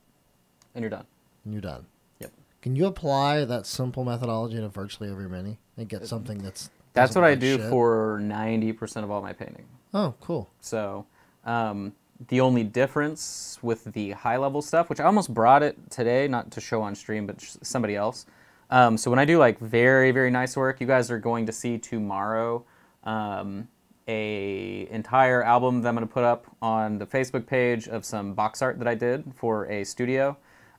And you're done. And you're done. Yep. Can you apply that simple methodology to virtually every mini and get something that's... That's what I like do shit? for 90% of all my painting. Oh, cool. So the only difference with the high-level stuff, which I almost brought it today, not to show on stream, but somebody else. So when I do like very, very nice work, you guys are going to see tomorrow a entire album that I'm going to put up on the Facebook page of some box art that I did for a studio.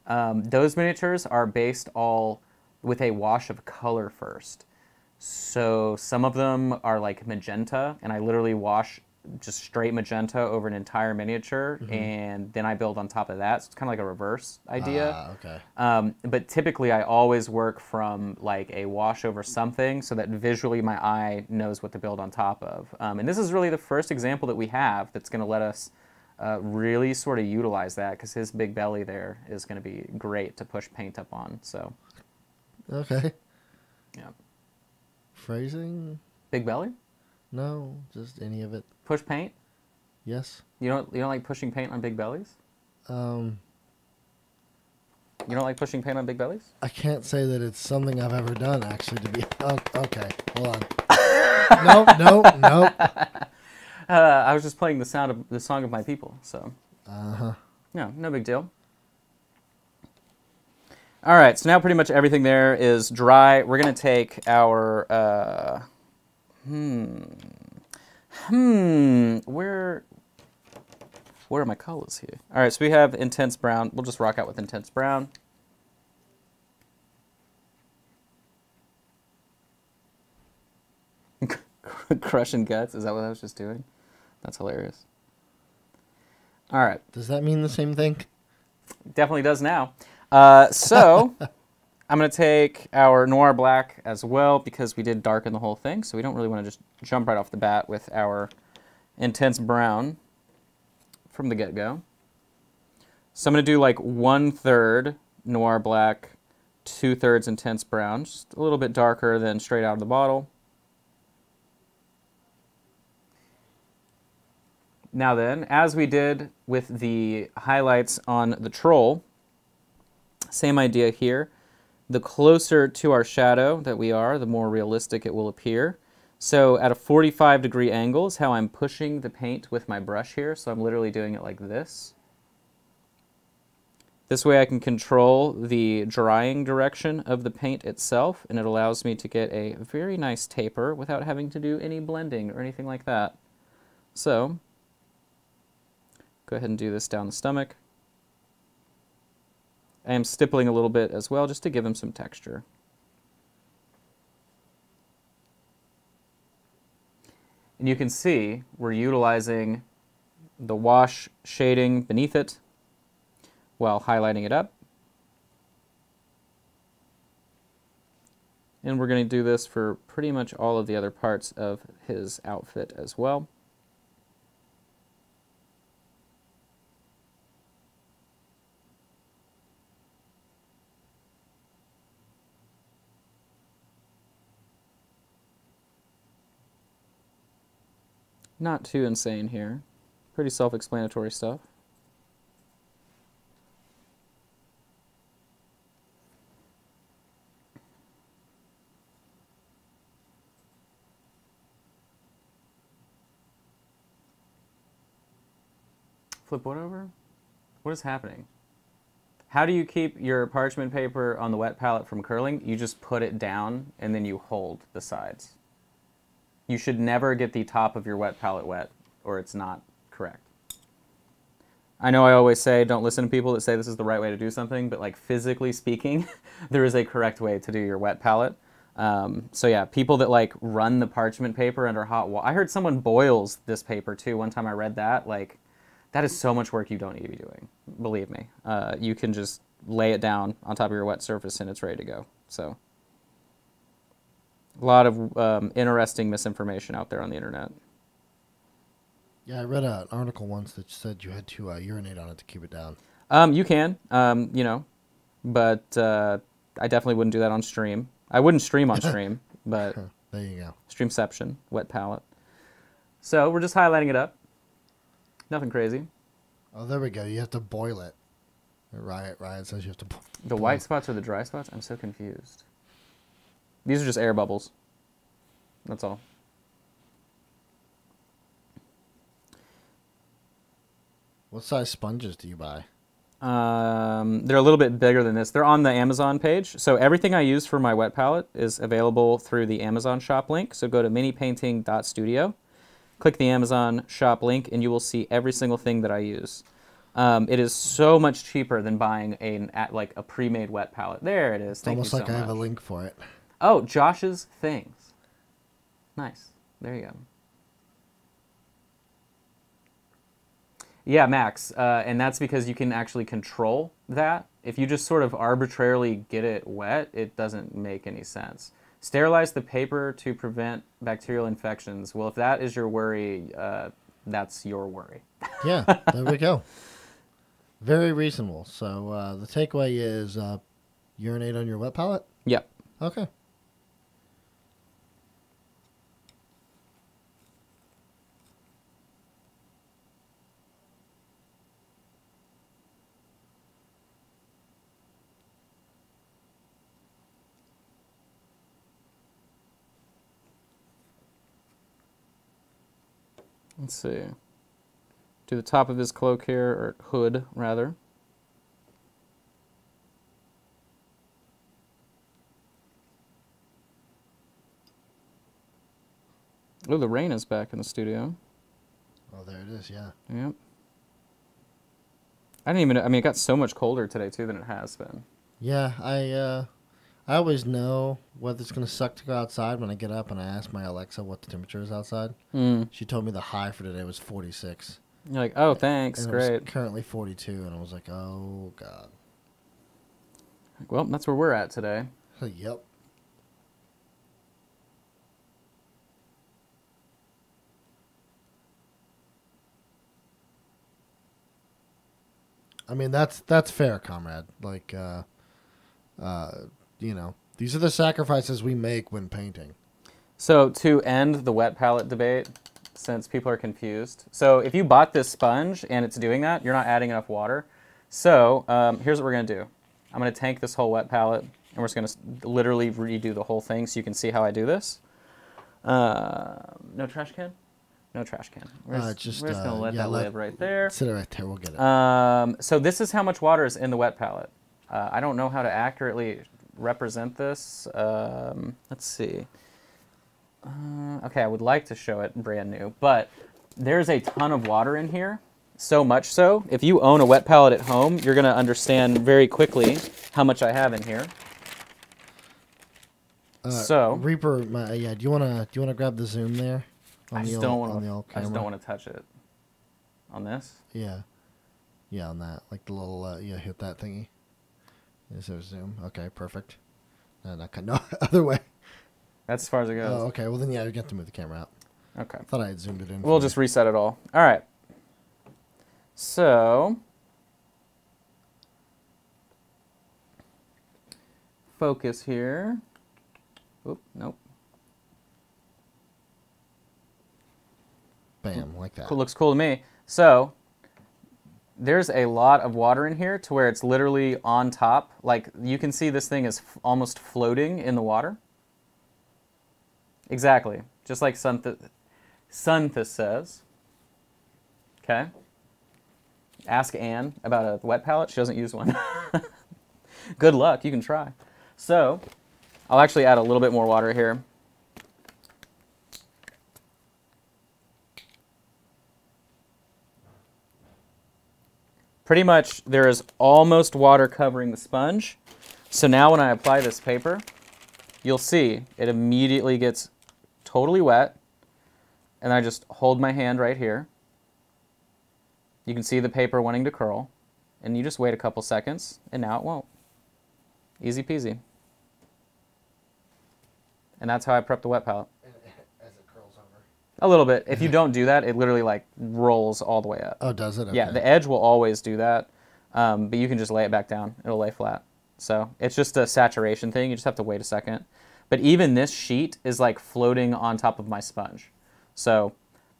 Those miniatures are based all with a wash of color first. So some of them are like magenta, and I literally wash just straight magenta over an entire miniature, and then I build on top of that. So it's kind of like a reverse idea. Okay. But typically I always work from like a wash over something so that visually my eye knows what to build on top of. And this is really the first example that we have that's going to let us really sort of utilize that, because his big belly there is going to be great to push paint up on. So, Okay. yeah. Phrasing? Big belly? No, just any of it. Push paint? Yes. You don't like pushing paint on big bellies? Um, You don't like pushing paint on big bellies? I can't say that it's something I've ever done, actually, to be... Oh, okay, hold on. Nope. I was just playing the song of my people, so. Uh-huh. No, no big deal. All right, so now pretty much everything there is dry. We're going to take our... Where are my colors here? All right, so we have intense brown. We'll just rock out with intense brown. Crushing guts. Is that what I was just doing? That's hilarious. All right. Does that mean the same thing? Definitely does now. So I'm going to take our Noir Black as well because we did darken the whole thing, so we don't really want to just jump right off the bat with our intense brown from the get-go. So I'm going to do like 1/3 Noir Black, 2/3 intense brown, just a little bit darker than straight out of the bottle. Now then, as we did with the highlights on the troll, same idea here. The closer to our shadow that we are, the more realistic it will appear. So at a 45-degree angle is how I'm pushing the paint with my brush here. So I'm literally doing it like this. This way I can control the drying direction of the paint itself, and it allows me to get a very nice taper without having to do any blending or anything like that. So go ahead and do this down the stomach. I am stippling a little bit as well just to give him some texture. And you can see we're utilizing the wash shading beneath it while highlighting it up. And we're going to do this for pretty much all of the other parts of his outfit as well. Not too insane here. Pretty self-explanatory stuff. Flip what over? What is happening? How do you keep your parchment paper on the wet palette from curling? You just put it down and then you hold the sides. You should never get the top of your wet palette wet, or it's not correct. I know I always say don't listen to people that say this is the right way to do something, but like physically speaking, there is a correct way to do your wet palette. So yeah, people that like run the parchment paper under hot water. I heard someone boils this paper too. One time I read that. Like, that is so much work you don't need to be doing. Believe me. You can just lay it down on top of your wet surface and it's ready to go. So a lot of interesting misinformation out there on the internet. Yeah, I read an article once that said you had to urinate on it to keep it down. You can, you know, but I definitely wouldn't do that on stream. I wouldn't stream on stream, but there you go. Streamception, wet palette. So we're just highlighting it up. Nothing crazy. Oh, there we go. You have to boil it. Riot says you have to boil it. The white spots are the dry spots? I'm so confused. These are just air bubbles. That's all. What size sponges do you buy? They're a little bit bigger than this. They're on the Amazon page. So everything I use for my wet palette is available through the Amazon shop link. So go to minipainting.studio, click the Amazon shop link, and you will see every single thing that I use. It is so much cheaper than buying a pre-made wet palette. There it is. It's almost like I have a link for it. Oh, Josh's Things. Nice. There you go. Yeah, Max, and that's because you can actually control that. If you just sort of arbitrarily get it wet, it doesn't make any sense. Sterilize the paper to prevent bacterial infections. Well, if that is your worry, that's your worry. Yeah, there we go. Very reasonable. So the takeaway is urinate on your wet palette? Yep. Okay. Let's see. Do the top of his cloak here, or hood, rather. Oh, the rain is back in the studio. Oh, there it is, yeah. Yep. I didn't even, I mean, it got so much colder today, too, than it has been. Yeah, I always know whether it's going to suck to go outside when I get up and I ask my Alexa what the temperature is outside. She told me the high for today was 46. You're like, oh, thanks, and great. It was currently 42, and I was like, oh, God. Well, that's where we're at today. Yep. I mean, that's fair, comrade. Like, you know, these are the sacrifices we make when painting. So to end the wet palette debate, since people are confused, so if you bought this sponge and it's doing that, you're not adding enough water. So here's what we're going to do. I'm going to tank this whole wet palette, and we're just going to literally redo the whole thing so you can see how I do this. No trash can? No trash can. We're just going to let that live right there. Sit it right there. We'll get it. So this is how much water is in the wet palette. I don't know how to accurately represent this. Let's see. Okay, I would like to show it brand new, but there's a ton of water in here. So much so, if you own a wet palette at home, you're going to understand very quickly how much I have in here. So Reaper, yeah. Do you wanna grab the zoom there? I just don't want to touch it. On this? Yeah, yeah, on that, like the little yeah, hit that thingy. Is there zoom? Okay, perfect. No, other way. That's as far as it goes. Oh, okay. Well, then, yeah, you get to move the camera out. Okay. I thought I had zoomed it in. We'll just reset it all. All right. So, focus here. Oop, nope. Bam, like that. Cool, looks cool to me. So, there's a lot of water in here to where it's literally on top. Like, you can see this thing is almost floating in the water. Exactly. Just like Sunthis says. Okay. Ask Anne about a wet palette. She doesn't use one. Good luck. You can try. So, I'll actually add a little bit more water here. Pretty much there is almost water covering the sponge. So now when I apply this paper, you'll see it immediately gets totally wet. And I just hold my hand right here. You can see the paper wanting to curl. And you just wait a couple seconds, and now it won't. Easy peasy. And that's how I prep the wet palette. As it curls over. A little bit. If you don't do that, it literally like rolls all the way up. Oh, does it? Okay. Yeah, the edge will always do that, but you can just lay it back down. It'll lay flat. So it's just a saturation thing. You just have to wait a second. But even this sheet is like floating on top of my sponge. So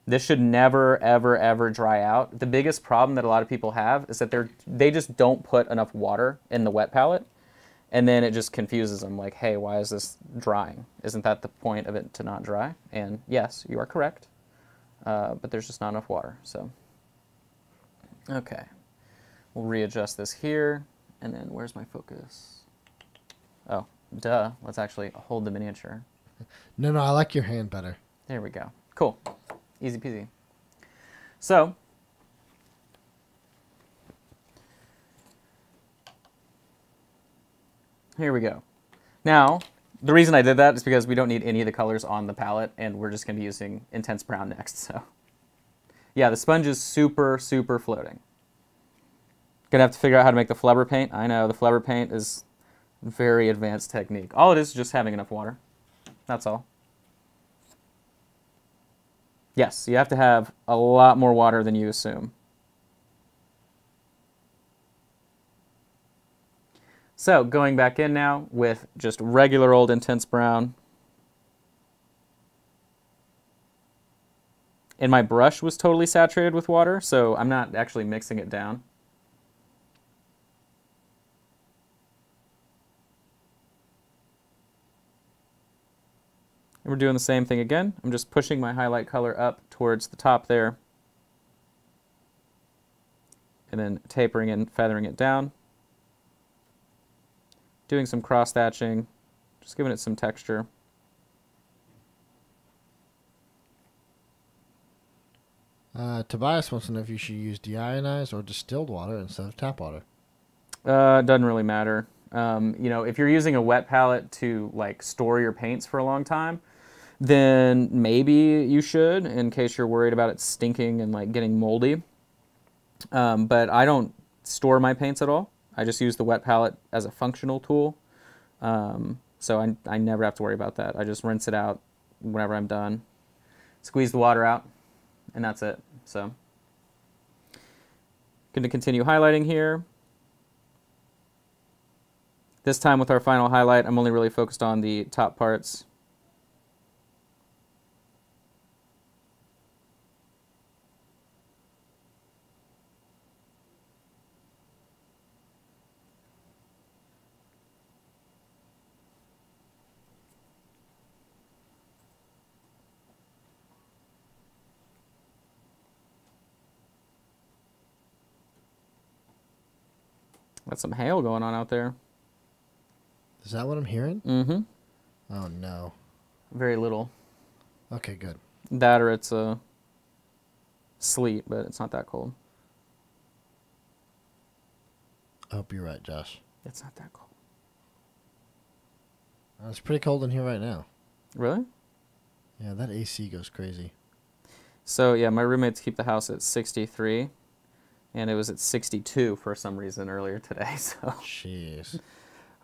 this should never, ever, ever dry out. The biggest problem that a lot of people have is that they just don't put enough water in the wet palette. And then it just confuses them, like, hey, why is this drying? Isn't that the point of it to not dry? And yes, you are correct, but there's just not enough water. So, okay, we'll readjust this here, and then where's my focus? Oh, duh, let's actually hold the miniature. No, I like your hand better. There we go. Cool, easy peasy. So, here we go. Now, the reason I did that is because we don't need any of the colors on the palette, and we're just going to be using Intense Brown next. So, yeah, the sponge is super, super floating. Gonna have to figure out how to make the flubber paint. I know, the flubber paint is a very advanced technique. All it is just having enough water. That's all. Yes, you have to have a lot more water than you assume. So, going back in now with just regular old Intense Brown. And my brush was totally saturated with water, so I'm not actually mixing it down. And we're doing the same thing again. I'm just pushing my highlight color up towards the top there. And then tapering and feathering it down. Doing some cross-hatching, just giving it some texture. Tobias wants to know if you should use deionized or distilled water instead of tap water. Doesn't really matter. You know, if you're using a wet palette to like store your paints for a long time, then maybe you should, in case you're worried about it stinking and like getting moldy. But I don't store my paints at all. I just use the wet palette as a functional tool. So I never have to worry about that. I just rinse it out whenever I'm done. Squeeze the water out, and that's it. So, going to continue highlighting here. This time with our final highlight, I'm only really focused on the top parts. Got some hail going on out there. Is that what I'm hearing? Mm-hmm. Oh, no. Very little. Okay, good. That or it's sleet, but it's not that cold. I hope you're right, Josh. It's not that cold. It's pretty cold in here right now. Really? Yeah, that AC goes crazy. So, yeah, my roommates keep the house at 63, and it was at 62 for some reason earlier today. So, jeez.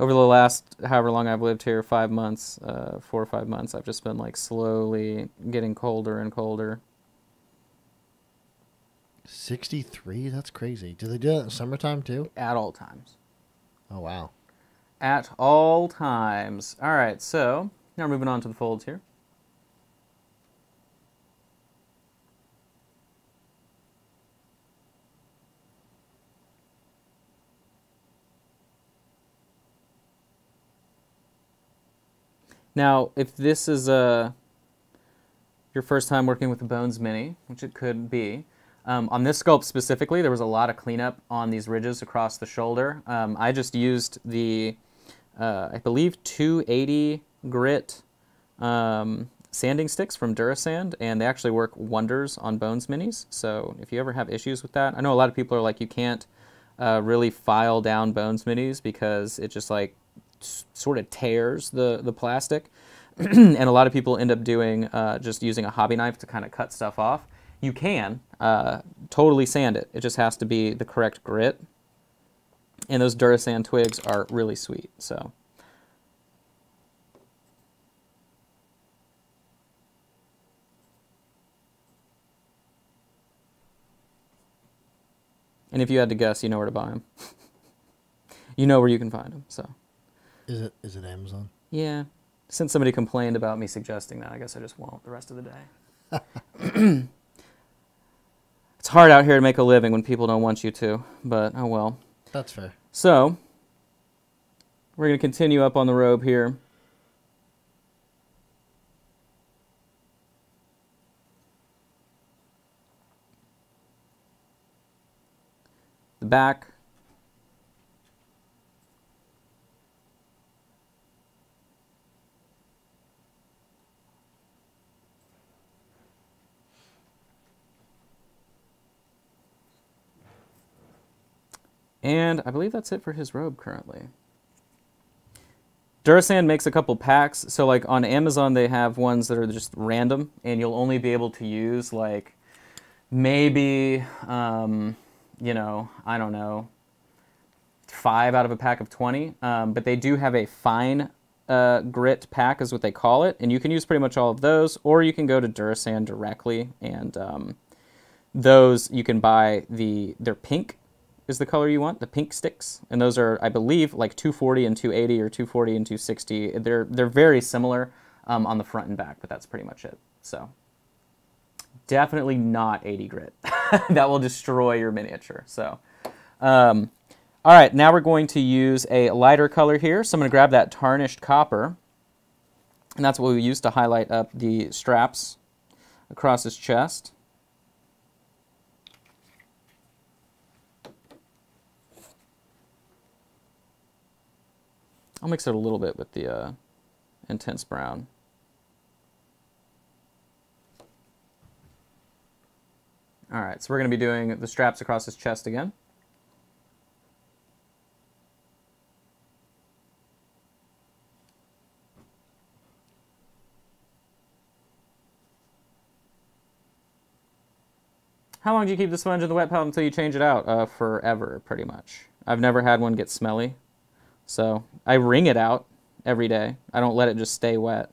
over the last however long I've lived here, 5 months, 4 or 5 months, I've just been like slowly getting colder and colder. 63? That's crazy. Do they do that in summertime too? At all times. Oh, wow. At all times. All right, so now we're moving on to the folds here. Now, if this is your first time working with the Bones Mini, which it could be, on this sculpt specifically, there was a lot of cleanup on these ridges across the shoulder. I just used the, I believe, 280 grit sanding sticks from Durasand, and they actually work wonders on Bones Minis. So if you ever have issues with that, I know a lot of people are like, you can't really file down Bones Minis because it just like sort of tears the plastic. And a lot of people end up doing just using a hobby knife to kind of cut stuff off. You can totally sand it. It just has to be the correct grit. And those Durasand twigs are really sweet. So, and if you had to guess, you know where to buy them. You know where you can find them. So, is it Amazon? Yeah. Since somebody complained about me suggesting that, I guess I just won't the rest of the day. It's hard out here to make a living when people don't want you to, but oh well. That's fair. So, we're going to continue up on the robe here. The back. And I believe that's it for his robe currently. Durasand makes a couple packs. So like on Amazon, they have ones that are just random, and you'll only be able to use like maybe, you know, I don't know, 5 out of a pack of 20. But they do have a fine grit pack is what they call it. And you can use pretty much all of those, or you can go to Durasand directly. And those you can buy they're pink is the color you want, the pink sticks. And those are, I believe, like 240 and 280 or 240 and 260. They're very similar on the front and back, but that's pretty much it. So definitely not 80 grit. That will destroy your miniature. So, all right, now we're going to use a lighter color here. So I'm going to grab that tarnished copper, and that's what we use to highlight up the straps across his chest. I'll mix it a little bit with the intense brown. All right, so we're going to be doing the straps across his chest again. How long do you keep the sponge in the wet palette until you change it out? Forever, pretty much. I've never had one get smelly. So I wring it out every day. I don't let it just stay wet.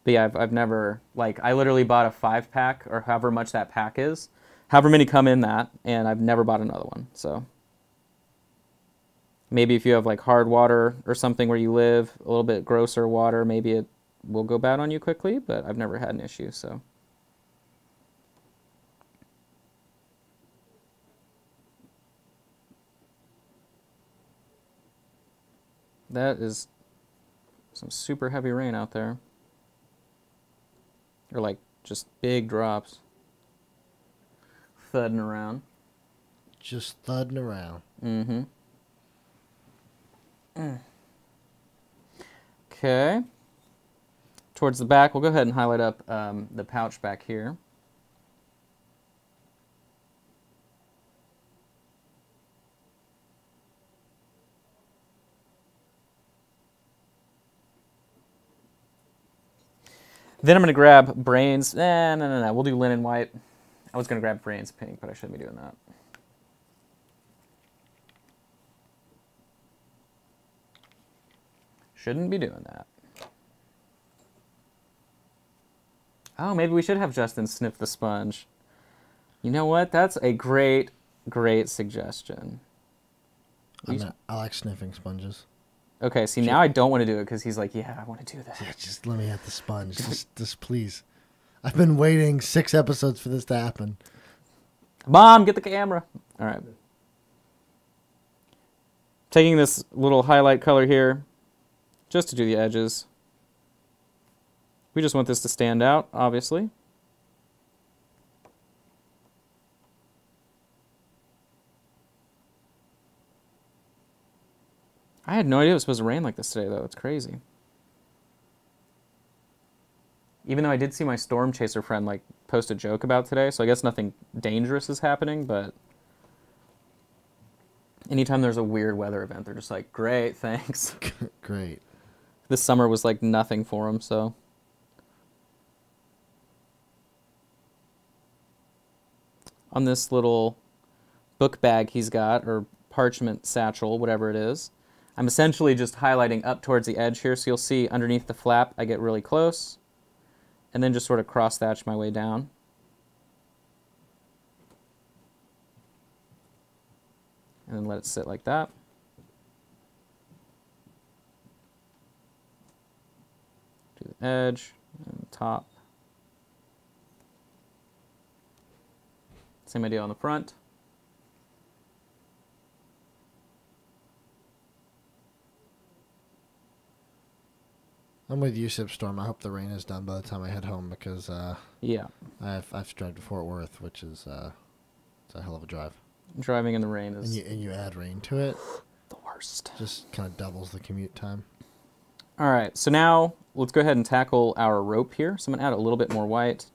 But yeah, I've never, like, I literally bought a 5-pack or however much that pack is, however many come in that, and I've never bought another one. So maybe if you have like hard water or something where you live, a little bit grosser water, maybe it will go bad on you quickly, but I've never had an issue, so. That is some super heavy rain out there. Or like just big drops. Thudding around. Just thudding around. Mm-hmm. Okay. Towards the back, we'll go ahead and highlight up the pouch back here. Then I'm going to grab Brains. No. We'll do Linen White. I was going to grab Brains Pink, but I shouldn't be doing that. Shouldn't be doing that. Oh, maybe we should have Justin sniff the sponge. You know what? That's a great, great suggestion. I like sniffing sponges. Okay, see, now I don't want to do it because he's like, yeah, I want to do that. Yeah, just let me have the sponge. just please. I've been waiting 6 episodes for this to happen. Mom, get the camera. All right. Taking this little highlight color here just to do the edges. We just want this to stand out, obviously. I had no idea it was supposed to rain like this today, though. It's crazy. Even though I did see my storm chaser friend like post a joke about today, so I guess nothing dangerous is happening, but anytime there's a weird weather event, they're just like, great, thanks. Great. This summer was like nothing for them, so. On this little book bag he's got, or parchment satchel, whatever it is, I'm essentially just highlighting up towards the edge here, so you'll see underneath the flap I get really close, and then just sort of cross-thatch my way down. And then let it sit like that. Do the edge and the top. Same idea on the front. I'm with you, Sipstorm. I hope the rain is done by the time I head home because yeah, I've to drive to Fort Worth, which is it's a hell of a drive. Driving in the rain is and you add rain to it. The worst. Just kind of doubles the commute time. All right, so now let's go ahead and tackle our rope here. So I'm gonna add a little bit more white.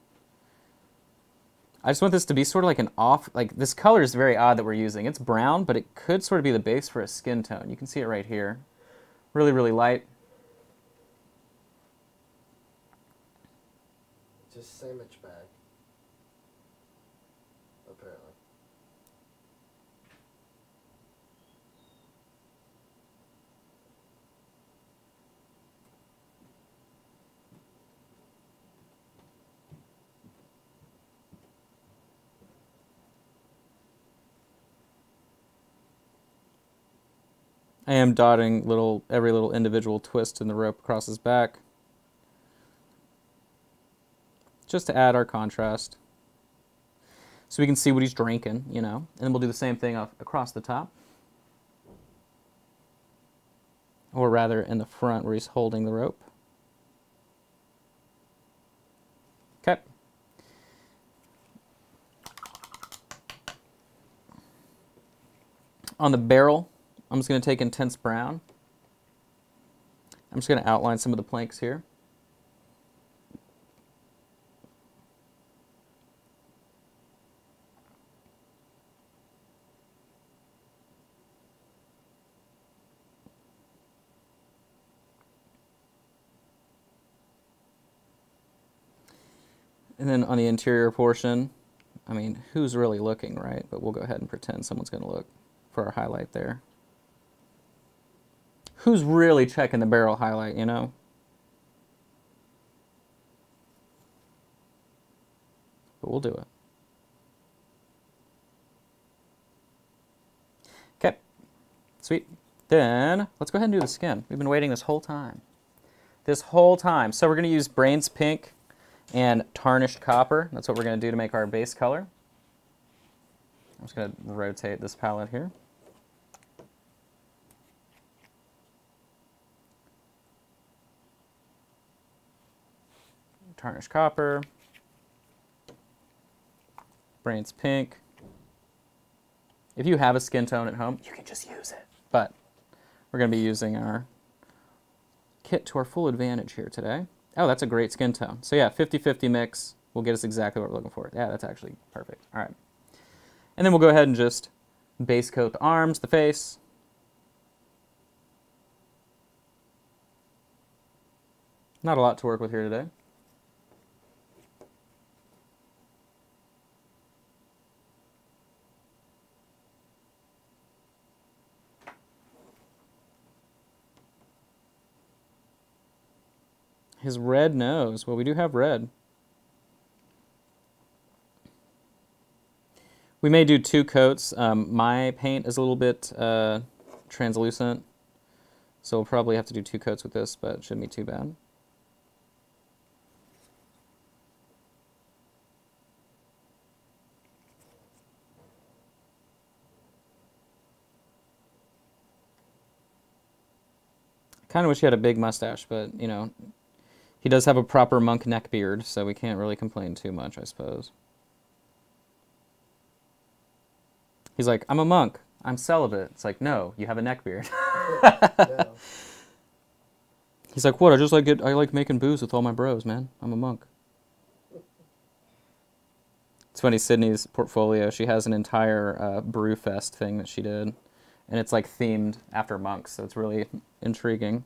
I just want this to be sort of like an off, like this color is very odd that we're using. It's brown, but it could sort of be the base for a skin tone. You can see it right here. Really, really light. Just sandwich bag. Apparently. I am dotting every little individual twist in the rope across his back, just to add our contrast, so we can see what he's drinking, you know. And then we'll do the same thing across the top, or rather in the front where he's holding the rope. Okay. On the barrel, I'm just going to take Intense Brown. I'm just going to outline some of the planks here. And then on the interior portion, I mean, who's really looking, right? But we'll go ahead and pretend someone's going to look. for our highlight there. Who's really checking the barrel highlight, you know? But we'll do it. Okay, sweet. Then let's go ahead and do the skin. We've been waiting this whole time. So we're going to use Brains Pink and Tarnished Copper. That's what we're going to do to make our base color. I'm just going to rotate this palette here. Tarnished Copper. Brains Pink. If you have a skin tone at home, you can just use it. But we're going to be using our kit to our full advantage here today. Oh, that's a great skin tone. So yeah, 50-50 mix will get us exactly what we're looking for. Yeah, that's actually perfect. All right. And then we'll go ahead and just base coat the arms, the face. Not a lot to work with here today. His red nose. Well, we do have red. We may do 2 coats. My paint is a little bit translucent, so we'll probably have to do 2 coats with this, but it shouldn't be too bad. I kind of wish he had a big mustache, but, you know, he does have a proper monk neck beard, so we can't really complain too much, I suppose. He's like, I'm a monk. I'm celibate. It's like, no, you have a neck beard. Yeah. He's like, what? I like making booze with all my bros, man. I'm a monk. It's funny, Sydney's portfolio, she has an entire Brewfest thing that she did, and it's like themed after monks, so it's really intriguing.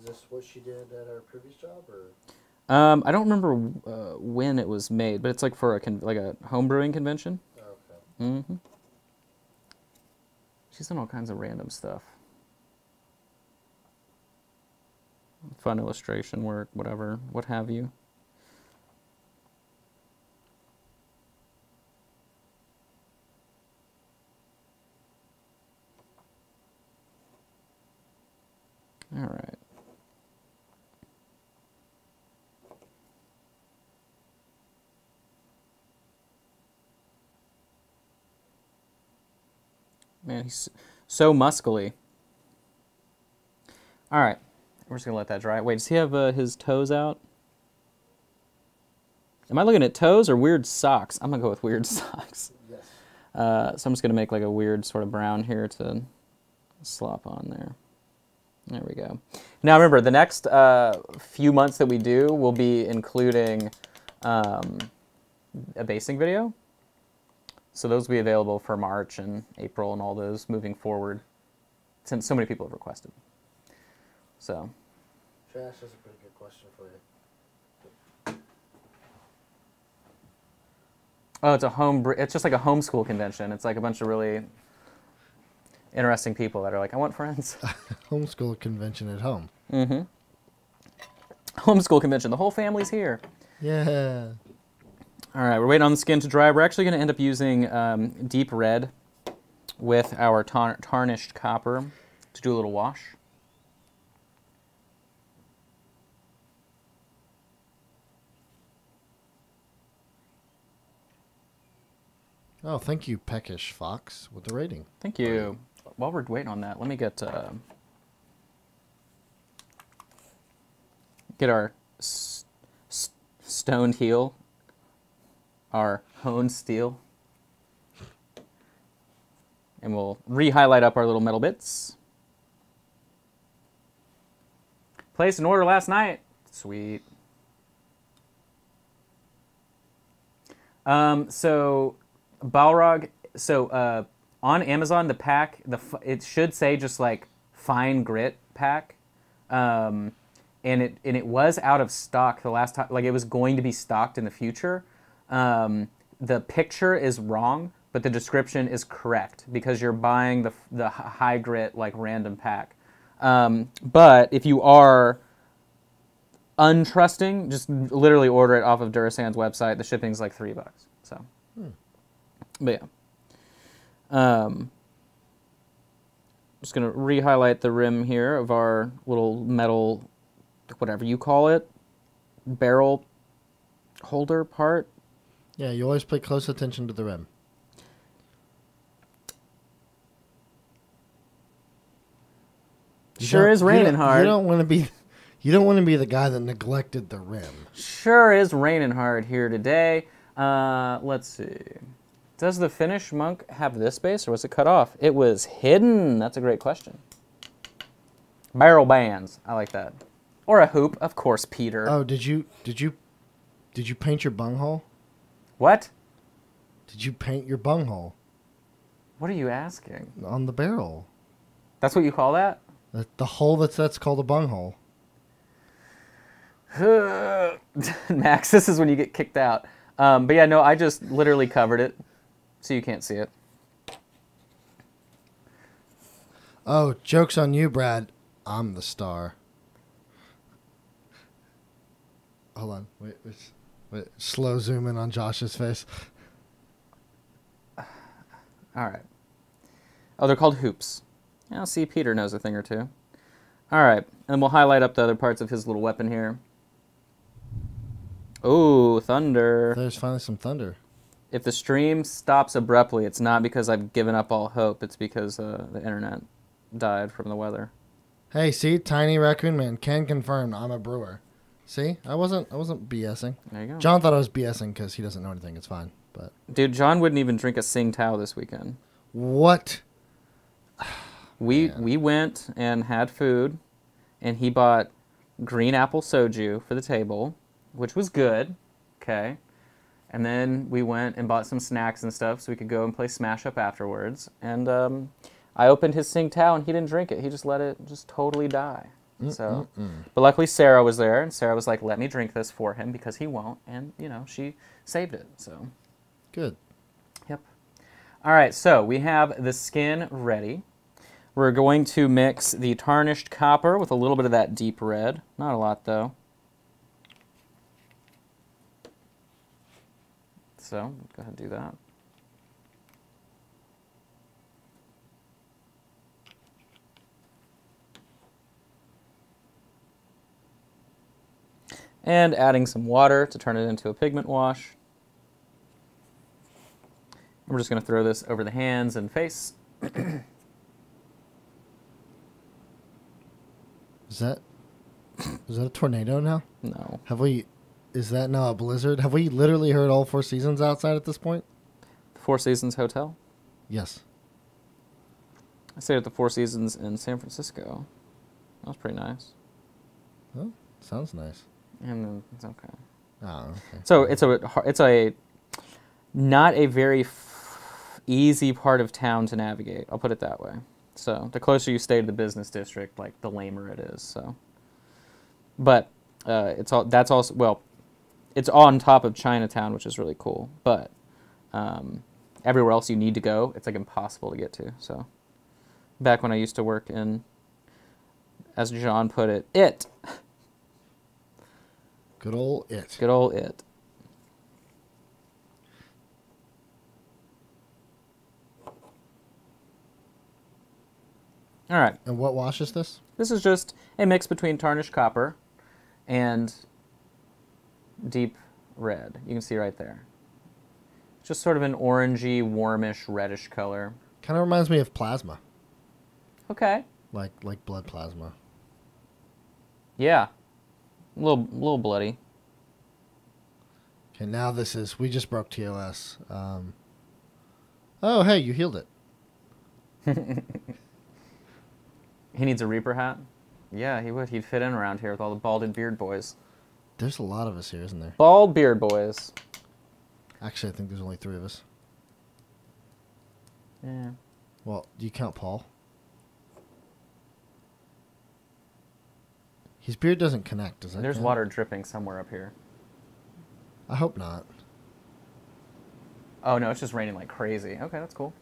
Is this what she did at her previous job, or? I don't remember when it was made, but it's like for a home brewing convention. Okay. Mm-hmm. She's done all kinds of random stuff. Fun illustration work, whatever, what have you. All right. Man, he's so muscly. All right. We're just going to let that dry. Wait, does he have his toes out? Am I looking at toes or weird socks? I'm going to go with weird socks. Yes. So I'm just going to make like a weird sort of brown here to slop on there. There we go. Now remember, the next few months that we do will be including a basing video. So those will be available for March and April and all those moving forward, since so many people have requested. So. Trash is a pretty good question for you. Oh, it's just like a homeschool convention. It's like a bunch of really interesting people that are like, I want friends. Homeschool convention at home. Mm-hmm. Homeschool convention. The whole family's here. Yeah. All right, we're waiting on the skin to dry. We're actually going to end up using deep red with our tarnished copper to do a little wash. Oh, thank you, Peckish Fox, with the rating. Thank you. While we're waiting on that, let me get our stoned heel, our honed steel, and we'll re-highlight up our little metal bits. Placed an order last night. Sweet. So Balrog, on Amazon, the pack, it should say just like fine grit pack, and it was out of stock the last time. Like it was going to be stocked in the future. The picture is wrong but the description is correct because you're buying the high grit like random pack. But if you are untrusting, just literally order it off of Durasan's website. The shipping's like $3. So, but yeah. Just gonna re-highlight the rim here of our little metal, whatever you call it, barrel holder part. Yeah, you always pay close attention to the rim. Sure is raining hard. You don't want to be the guy that neglected the rim. Sure is raining hard here today. Let's see. Does the Finnish monk have this base, or was it cut off? It was hidden. That's a great question. Barrel bands. I like that. Or a hoop, of course, Peter. Oh, did you paint your bunghole? What? Did you paint your bunghole? What are you asking? On the barrel. That's what you call that? The hole that's called a bunghole. Max, this is when you get kicked out. But yeah, no, I just literally covered it, so you can't see it. Oh, joke's on you, Brad. I'm the star. Hold on. Wait. Slow zoom in on Josh's face. All right. Oh, they're called hoops. Yeah, see, Peter knows a thing or two. All right, and we'll highlight up the other parts of his little weapon here. Oh, thunder. There's finally some thunder. If the stream stops abruptly, it's not because I've given up all hope. It's because the internet died from the weather. Hey, see? Tiny Raccoon Man can confirm I'm a brewer. See? I wasn't BSing. There you go. John thought I was BSing because he doesn't know anything. It's fine. But Dude, John wouldn't even drink a Tsingtao this weekend. what? We went and had food, and he bought green apple soju for the table, which was good, okay? And then we went and bought some snacks and stuff so we could go and play Smash Up afterwards. And I opened his Tsingtao, and he didn't drink it. He just let it just totally die. So, but luckily Sarah was there, and Sarah was like, let me drink this for him because he won't. And, you know, she saved it, so. Good. Yep. All right, so we have the skin ready. We're going to mix the tarnished copper with a little bit of that deep red. Not a lot, though. So, go ahead and do that. And adding some water to turn it into a pigment wash. We're just going to throw this over the hands and face. Is that a tornado now? No. Is that now a blizzard? Have we literally heard all Four Seasons outside at this point? The Four Seasons Hotel? Yes. I stayed at the Four Seasons in San Francisco. That was pretty nice. Oh, sounds nice. And then it's okay. Oh, okay. So it's a not a very easy part of town to navigate. I'll put it that way. So the closer you stay to the business district, like the lamer it is. So, but it's on top of Chinatown, which is really cool. But everywhere else you need to go, it's like impossible to get to. So back when I used to work in, as John put it. Good old it. Good old it. All right. And what wash is this? This is just a mix between tarnished copper and deep red. You can see right there. Just sort of an orangey, warmish, reddish color. Kind of reminds me of plasma. Okay. Like blood plasma. Yeah. A little bloody. Okay, now we just broke TOS. Oh, hey, you healed it. He needs a Reaper hat? Yeah, he would. He'd fit in around here with all the balded beard boys. There's a lot of us here, isn't there? Bald beard boys. Actually, I think there's only 3 of us. Yeah. Well, do you count Paul? His beard doesn't connect, does that There's count? water dripping somewhere up here. I hope not. Oh, no, it's just raining like crazy. Okay, that's cool.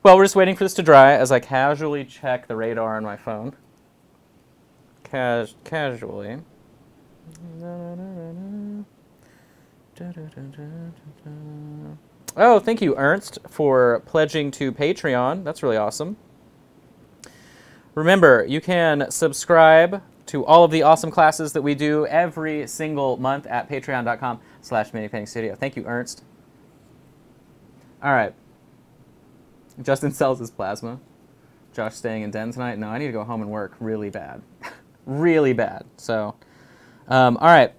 Well, we're just waiting for this to dry as I casually check the radar on my phone. Casually. Oh, thank you, Ernst, for pledging to Patreon. That's really awesome. Remember, you can subscribe to all of the awesome classes that we do every single month at patreon.com/MiniPaintingStudio. Thank you, Ernst. All right. Justin sells his plasma. Josh staying in den tonight. No, I need to go home and work really bad. Really bad. So, all right.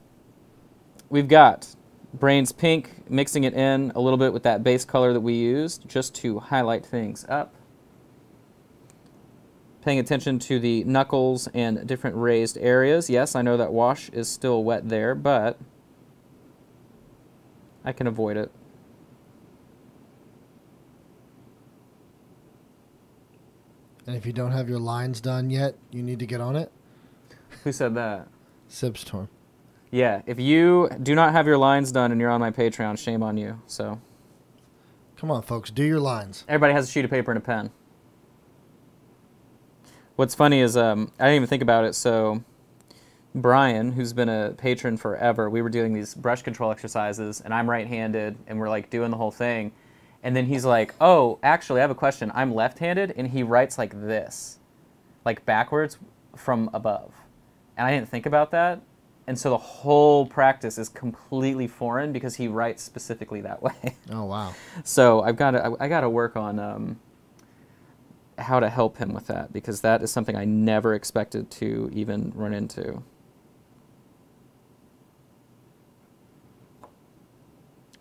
We've got Brains Pink, mixing it in a little bit with that base color that we used just to highlight things up. Paying attention to the knuckles and different raised areas. Yes, I know that wash is still wet there, but I can avoid it. And if you don't have your lines done yet, you need to get on it. Who said that? Sibstorm. Yeah, if you do not have your lines done and you're on my Patreon, shame on you. So, come on, folks, do your lines. Everybody has a sheet of paper and a pen. What's funny is I didn't even think about it. So, Brian, who's been a patron forever, we were doing these brush control exercises, and I'm right-handed, and we're like doing the whole thing. And then he's like, oh, actually, I have a question. I'm left-handed, and he writes like this, like backwards from above. And I didn't think about that. And so the whole practice is completely foreign because he writes specifically that way. Oh, wow. So I got to work on how to help him with that, because that is something I never expected to even run into.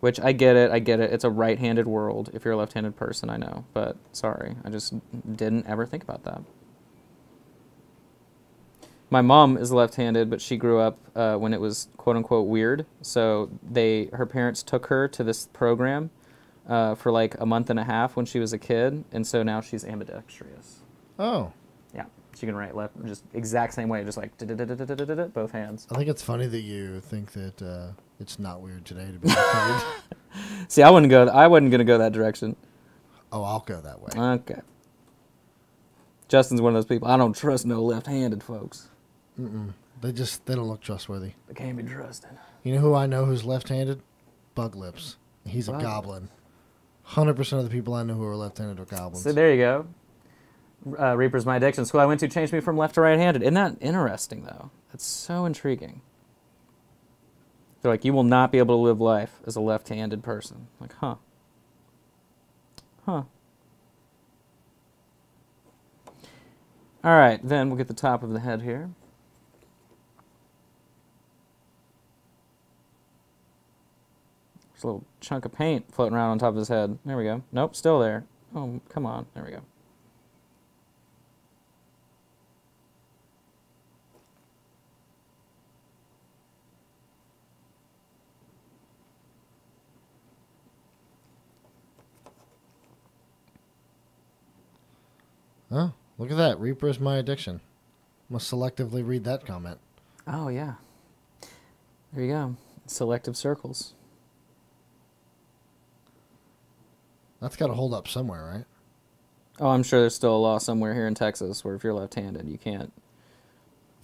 Which, I get it. It's a right-handed world if you're a left-handed person, I know. But, sorry, I just didn't ever think about that. My mom is left-handed, but she grew up when it was quote-unquote weird. So her parents took her to this program for like a month and a half when she was a kid. And so now she's ambidextrous. Oh. Yeah. She can write left, just exact same way, just like both hands. I think it's funny that you think that it's not weird today to be left-handed. See, I wasn't going to go that direction. Oh, I'll go that way. Okay. Justin's one of those people. I don't trust no left-handed folks. Mm-mm. They don't look trustworthy. They can't be trusted. You know who I know who's left-handed? Bug Lips. He's a goblin. 100% of the people I know who are left-handed are goblins. So there you go. Reaper's my addiction. School I went to changed me from left to right-handed. Isn't that interesting, though? That's so intriguing. They're like, you will not be able to live life as a left-handed person. Like, huh. Huh. All right, then we'll get the top of the head here. There's a little chunk of paint floating around on top of his head. There we go. Nope, still there. Oh, come on. There we go. Oh, look at that. Reaper is my addiction. Must selectively read that comment. Oh, yeah. There you go. Selective circles. That's got to hold up somewhere, right? Oh, I'm sure there's still a law somewhere here in Texas where if you're left-handed, you can't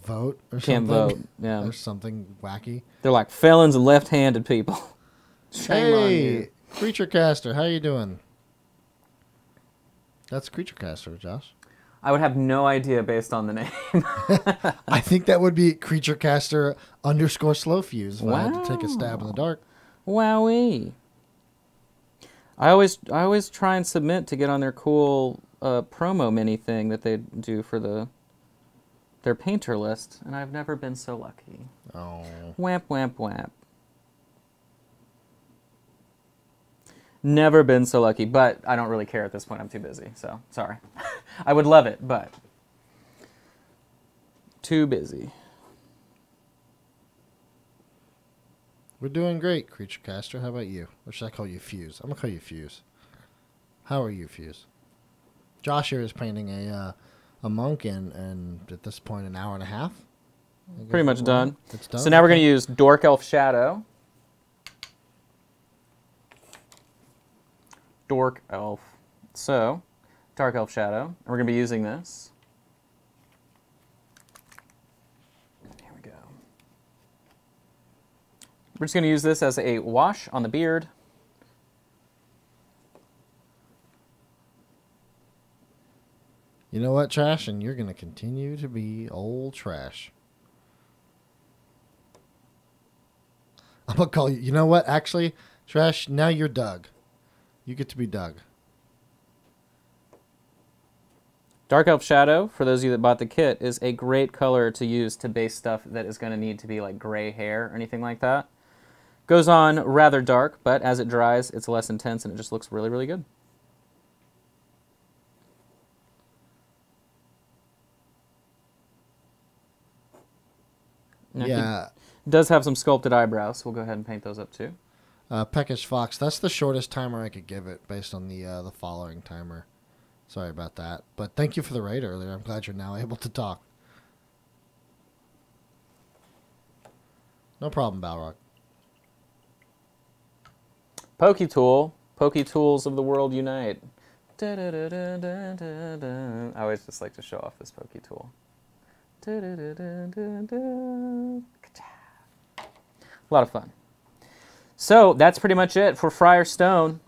vote or something. Can't vote, yeah. There's something wacky. They're like felons and left-handed people. Shame on you. Creature Caster, how you doing? That's Creature Caster, Josh. I would have no idea based on the name. I think that would be Creature Caster _ Slow Fuse if I had to take a stab in the dark. Wowee. I always try and submit to get on their cool promo mini thing that they do for their painter list, and I've never been so lucky. Oh. Whap, whap, whap. Never been so lucky, but I don't really care at this point. I'm too busy, so sorry. I would love it, but too busy. We're doing great, Creature Caster. How about you? Or should I call you Fuse? I'm going to call you Fuse. How are you, Fuse? Josh here is painting a monk in at this point, an hour and a half. Pretty much done. It's done. So now we're going to use Dork Elf Shadow. Dork Elf. So, Dark Elf Shadow. And we're going to be using this. Here we go. We're just going to use this as a wash on the beard. You know what, Trash? And you're going to continue to be old Trash. I'm going to call you. You know what? Actually, Trash, now you're Doug. You get to be Doug. Dark Elf Shadow, for those of you that bought the kit, is a great color to use to base stuff that is going to need to be like gray hair or anything like that. Goes on rather dark, but as it dries, it's less intense and it just looks really, really good. Now, Yeah. It does have some sculpted eyebrows, so we'll go ahead and paint those up too. Peckish Fox, that's the shortest timer I could give it based on the following timer. Sorry about that. But thank you for the raid earlier. I'm glad you're now able to talk. No problem, Balrog. Poketool. Poketools of the world unite. Da, da, da, da, da, da, da. I always just like to show off this Poketool. Da, da, da, da, da, da. A lot of fun. So that's pretty much it for Friar Stone.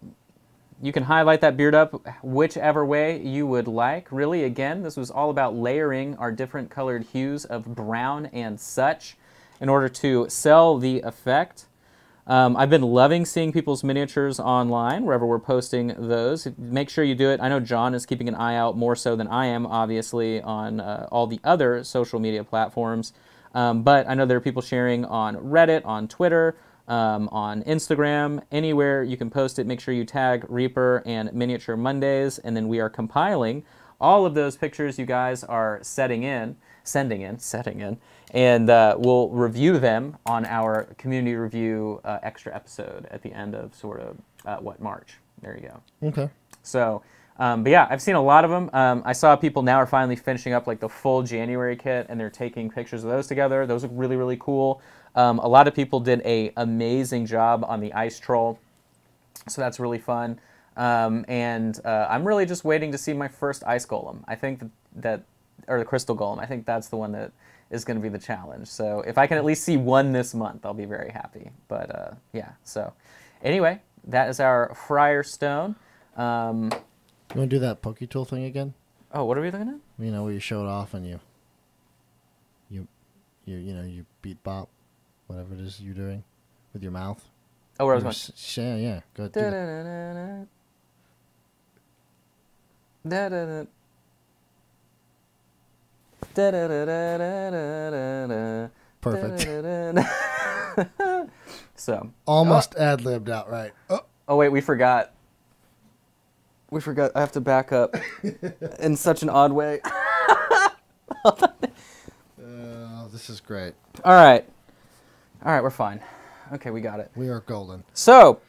You can highlight that beard up whichever way you would like. Really, again, this was all about layering our different colored hues of brown and such in order to sell the effect. I've been loving seeing people's miniatures online, wherever we're posting those. Make sure you do it. I know John is keeping an eye out more so than I am, obviously, on all the other social media platforms. But I know there are people sharing on Reddit, on Twitter, on Instagram, anywhere you can post it. Make sure you tag Reaper and Miniature Mondays, and then we are compiling all of those pictures you guys are sending in, and we'll review them on our community review extra episode at the end of sort of, March. There you go. Okay. So, but yeah, I've seen a lot of them. I saw people now are finally finishing up like the full January kit, and they're taking pictures of those together. Those look really, really cool. A lot of people did an amazing job on the Ice Troll, so that's really fun. And I'm really just waiting to see my first Ice Golem. I think or the Crystal Golem, I think that's the one that is going to be the challenge. So if I can at least see one this month, I'll be very happy. But yeah, so anyway, that is our Friar Stone. You want to do that Poketool thing again? Oh, what are we looking at? You know, where you show it off and you beat bop, whatever it is you're doing with your mouth. Oh, where I was going. Yeah. Go ahead. Perfect. So almost ad-libbed outright. Oh wait, we forgot. I have to back up in such an odd way. This is great. All right, we're fine. Okay, we got it. We are golden. So,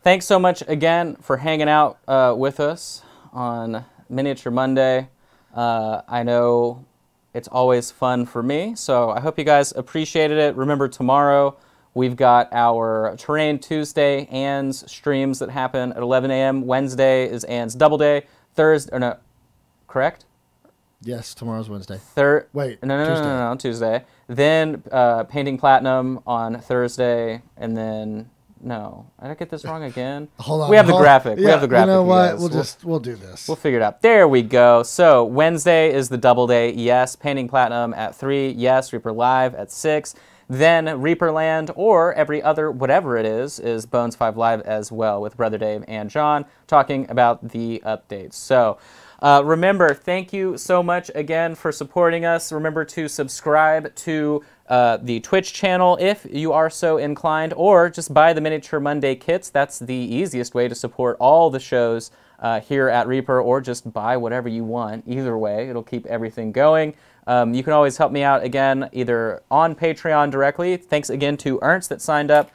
thanks so much again for hanging out with us on Miniature Monday. I know it's always fun for me, so I hope you guys appreciated it. Remember, tomorrow we've got our Terrain Tuesday Ann's streams that happen at 11 a.m. Wednesday is Ann's Double Day. Correct? Yes, tomorrow's Wednesday. Wait, no, Tuesday. Then Painting Platinum on Thursday, and then no, did I get this wrong again? Hold on, we have the graphic. Yeah, we have the graphic. You know what? We'll do this. We'll figure it out. There we go. So Wednesday is the Double Day. Yes, Painting Platinum at 3. Yes, Reaper Live at 6. Then Reaperland, or every other whatever it is Bones 5 Live as well, with Brother Dave and John talking about the updates. So. Remember, thank you so much again for supporting us. Remember to subscribe to the Twitch channel if you are so inclined, or just buy the Miniature Monday kits. That's the easiest way to support all the shows here at Reaper, or just buy whatever you want. Either way, it'll keep everything going. You can always help me out, again, either on Patreon directly. Thanks again to Ernst that signed up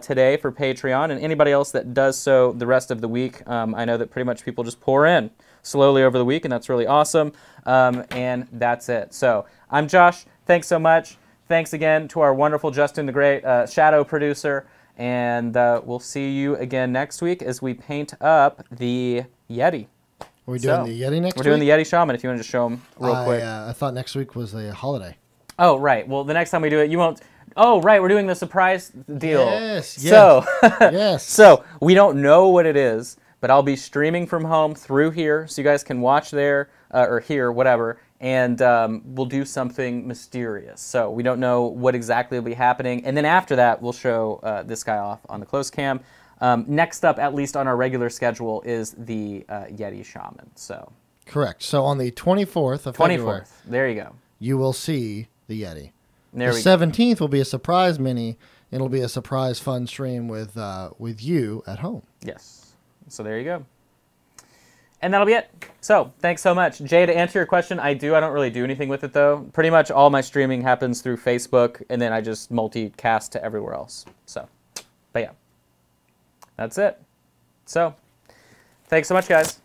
today for Patreon, and anybody else that does so the rest of the week. I know that pretty much people just pour in slowly over the week, and that's really awesome. And that's it. So I'm Josh. Thanks so much. Thanks again to our wonderful Justin the Great shadow producer. And we'll see you again next week as we paint up the Yeti. Are we doing the Yeti next week? We're doing the Yeti Shaman, if you want to just show them real quick. I thought next week was a holiday. Oh, right. Well, the next time we do it, you won't... Oh, right, we're doing the surprise deal. Yes, So, yes. So, we don't know what it is, but I'll be streaming from home through here, so you guys can watch there, or here, whatever, and we'll do something mysterious. So, we don't know what exactly will be happening. And then after that, we'll show this guy off on the close cam. Next up, at least on our regular schedule, is the Yeti Shaman. So correct. So on the 24th of February, there you go. You will see the Yeti. There the 17th will be a surprise mini. It'll be a surprise fun stream with you at home. Yes. So there you go. And that'll be it. So thanks so much. Jay, to answer your question, I don't really do anything with it, though. Pretty much all my streaming happens through Facebook, and then I just multicast to everywhere else. So, but yeah. That's it. So, thanks so much, guys.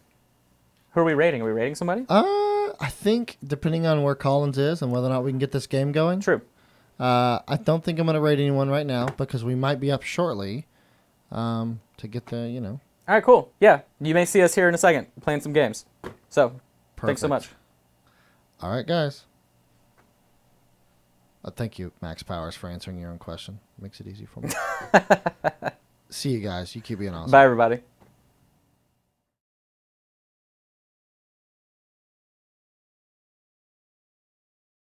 Who are we rating? Are we rating somebody? I think, depending on where Collins is and whether or not we can get this game going. True. I don't think I'm going to rate anyone right now because we might be up shortly to get the, All right, cool. Yeah, you may see us here in a second playing some games. So, Perfect. Thanks so much. All right, guys. Thank you, Max Powers, for answering your own question. Makes it easy for me. See you guys. You keep being awesome. Bye, everybody.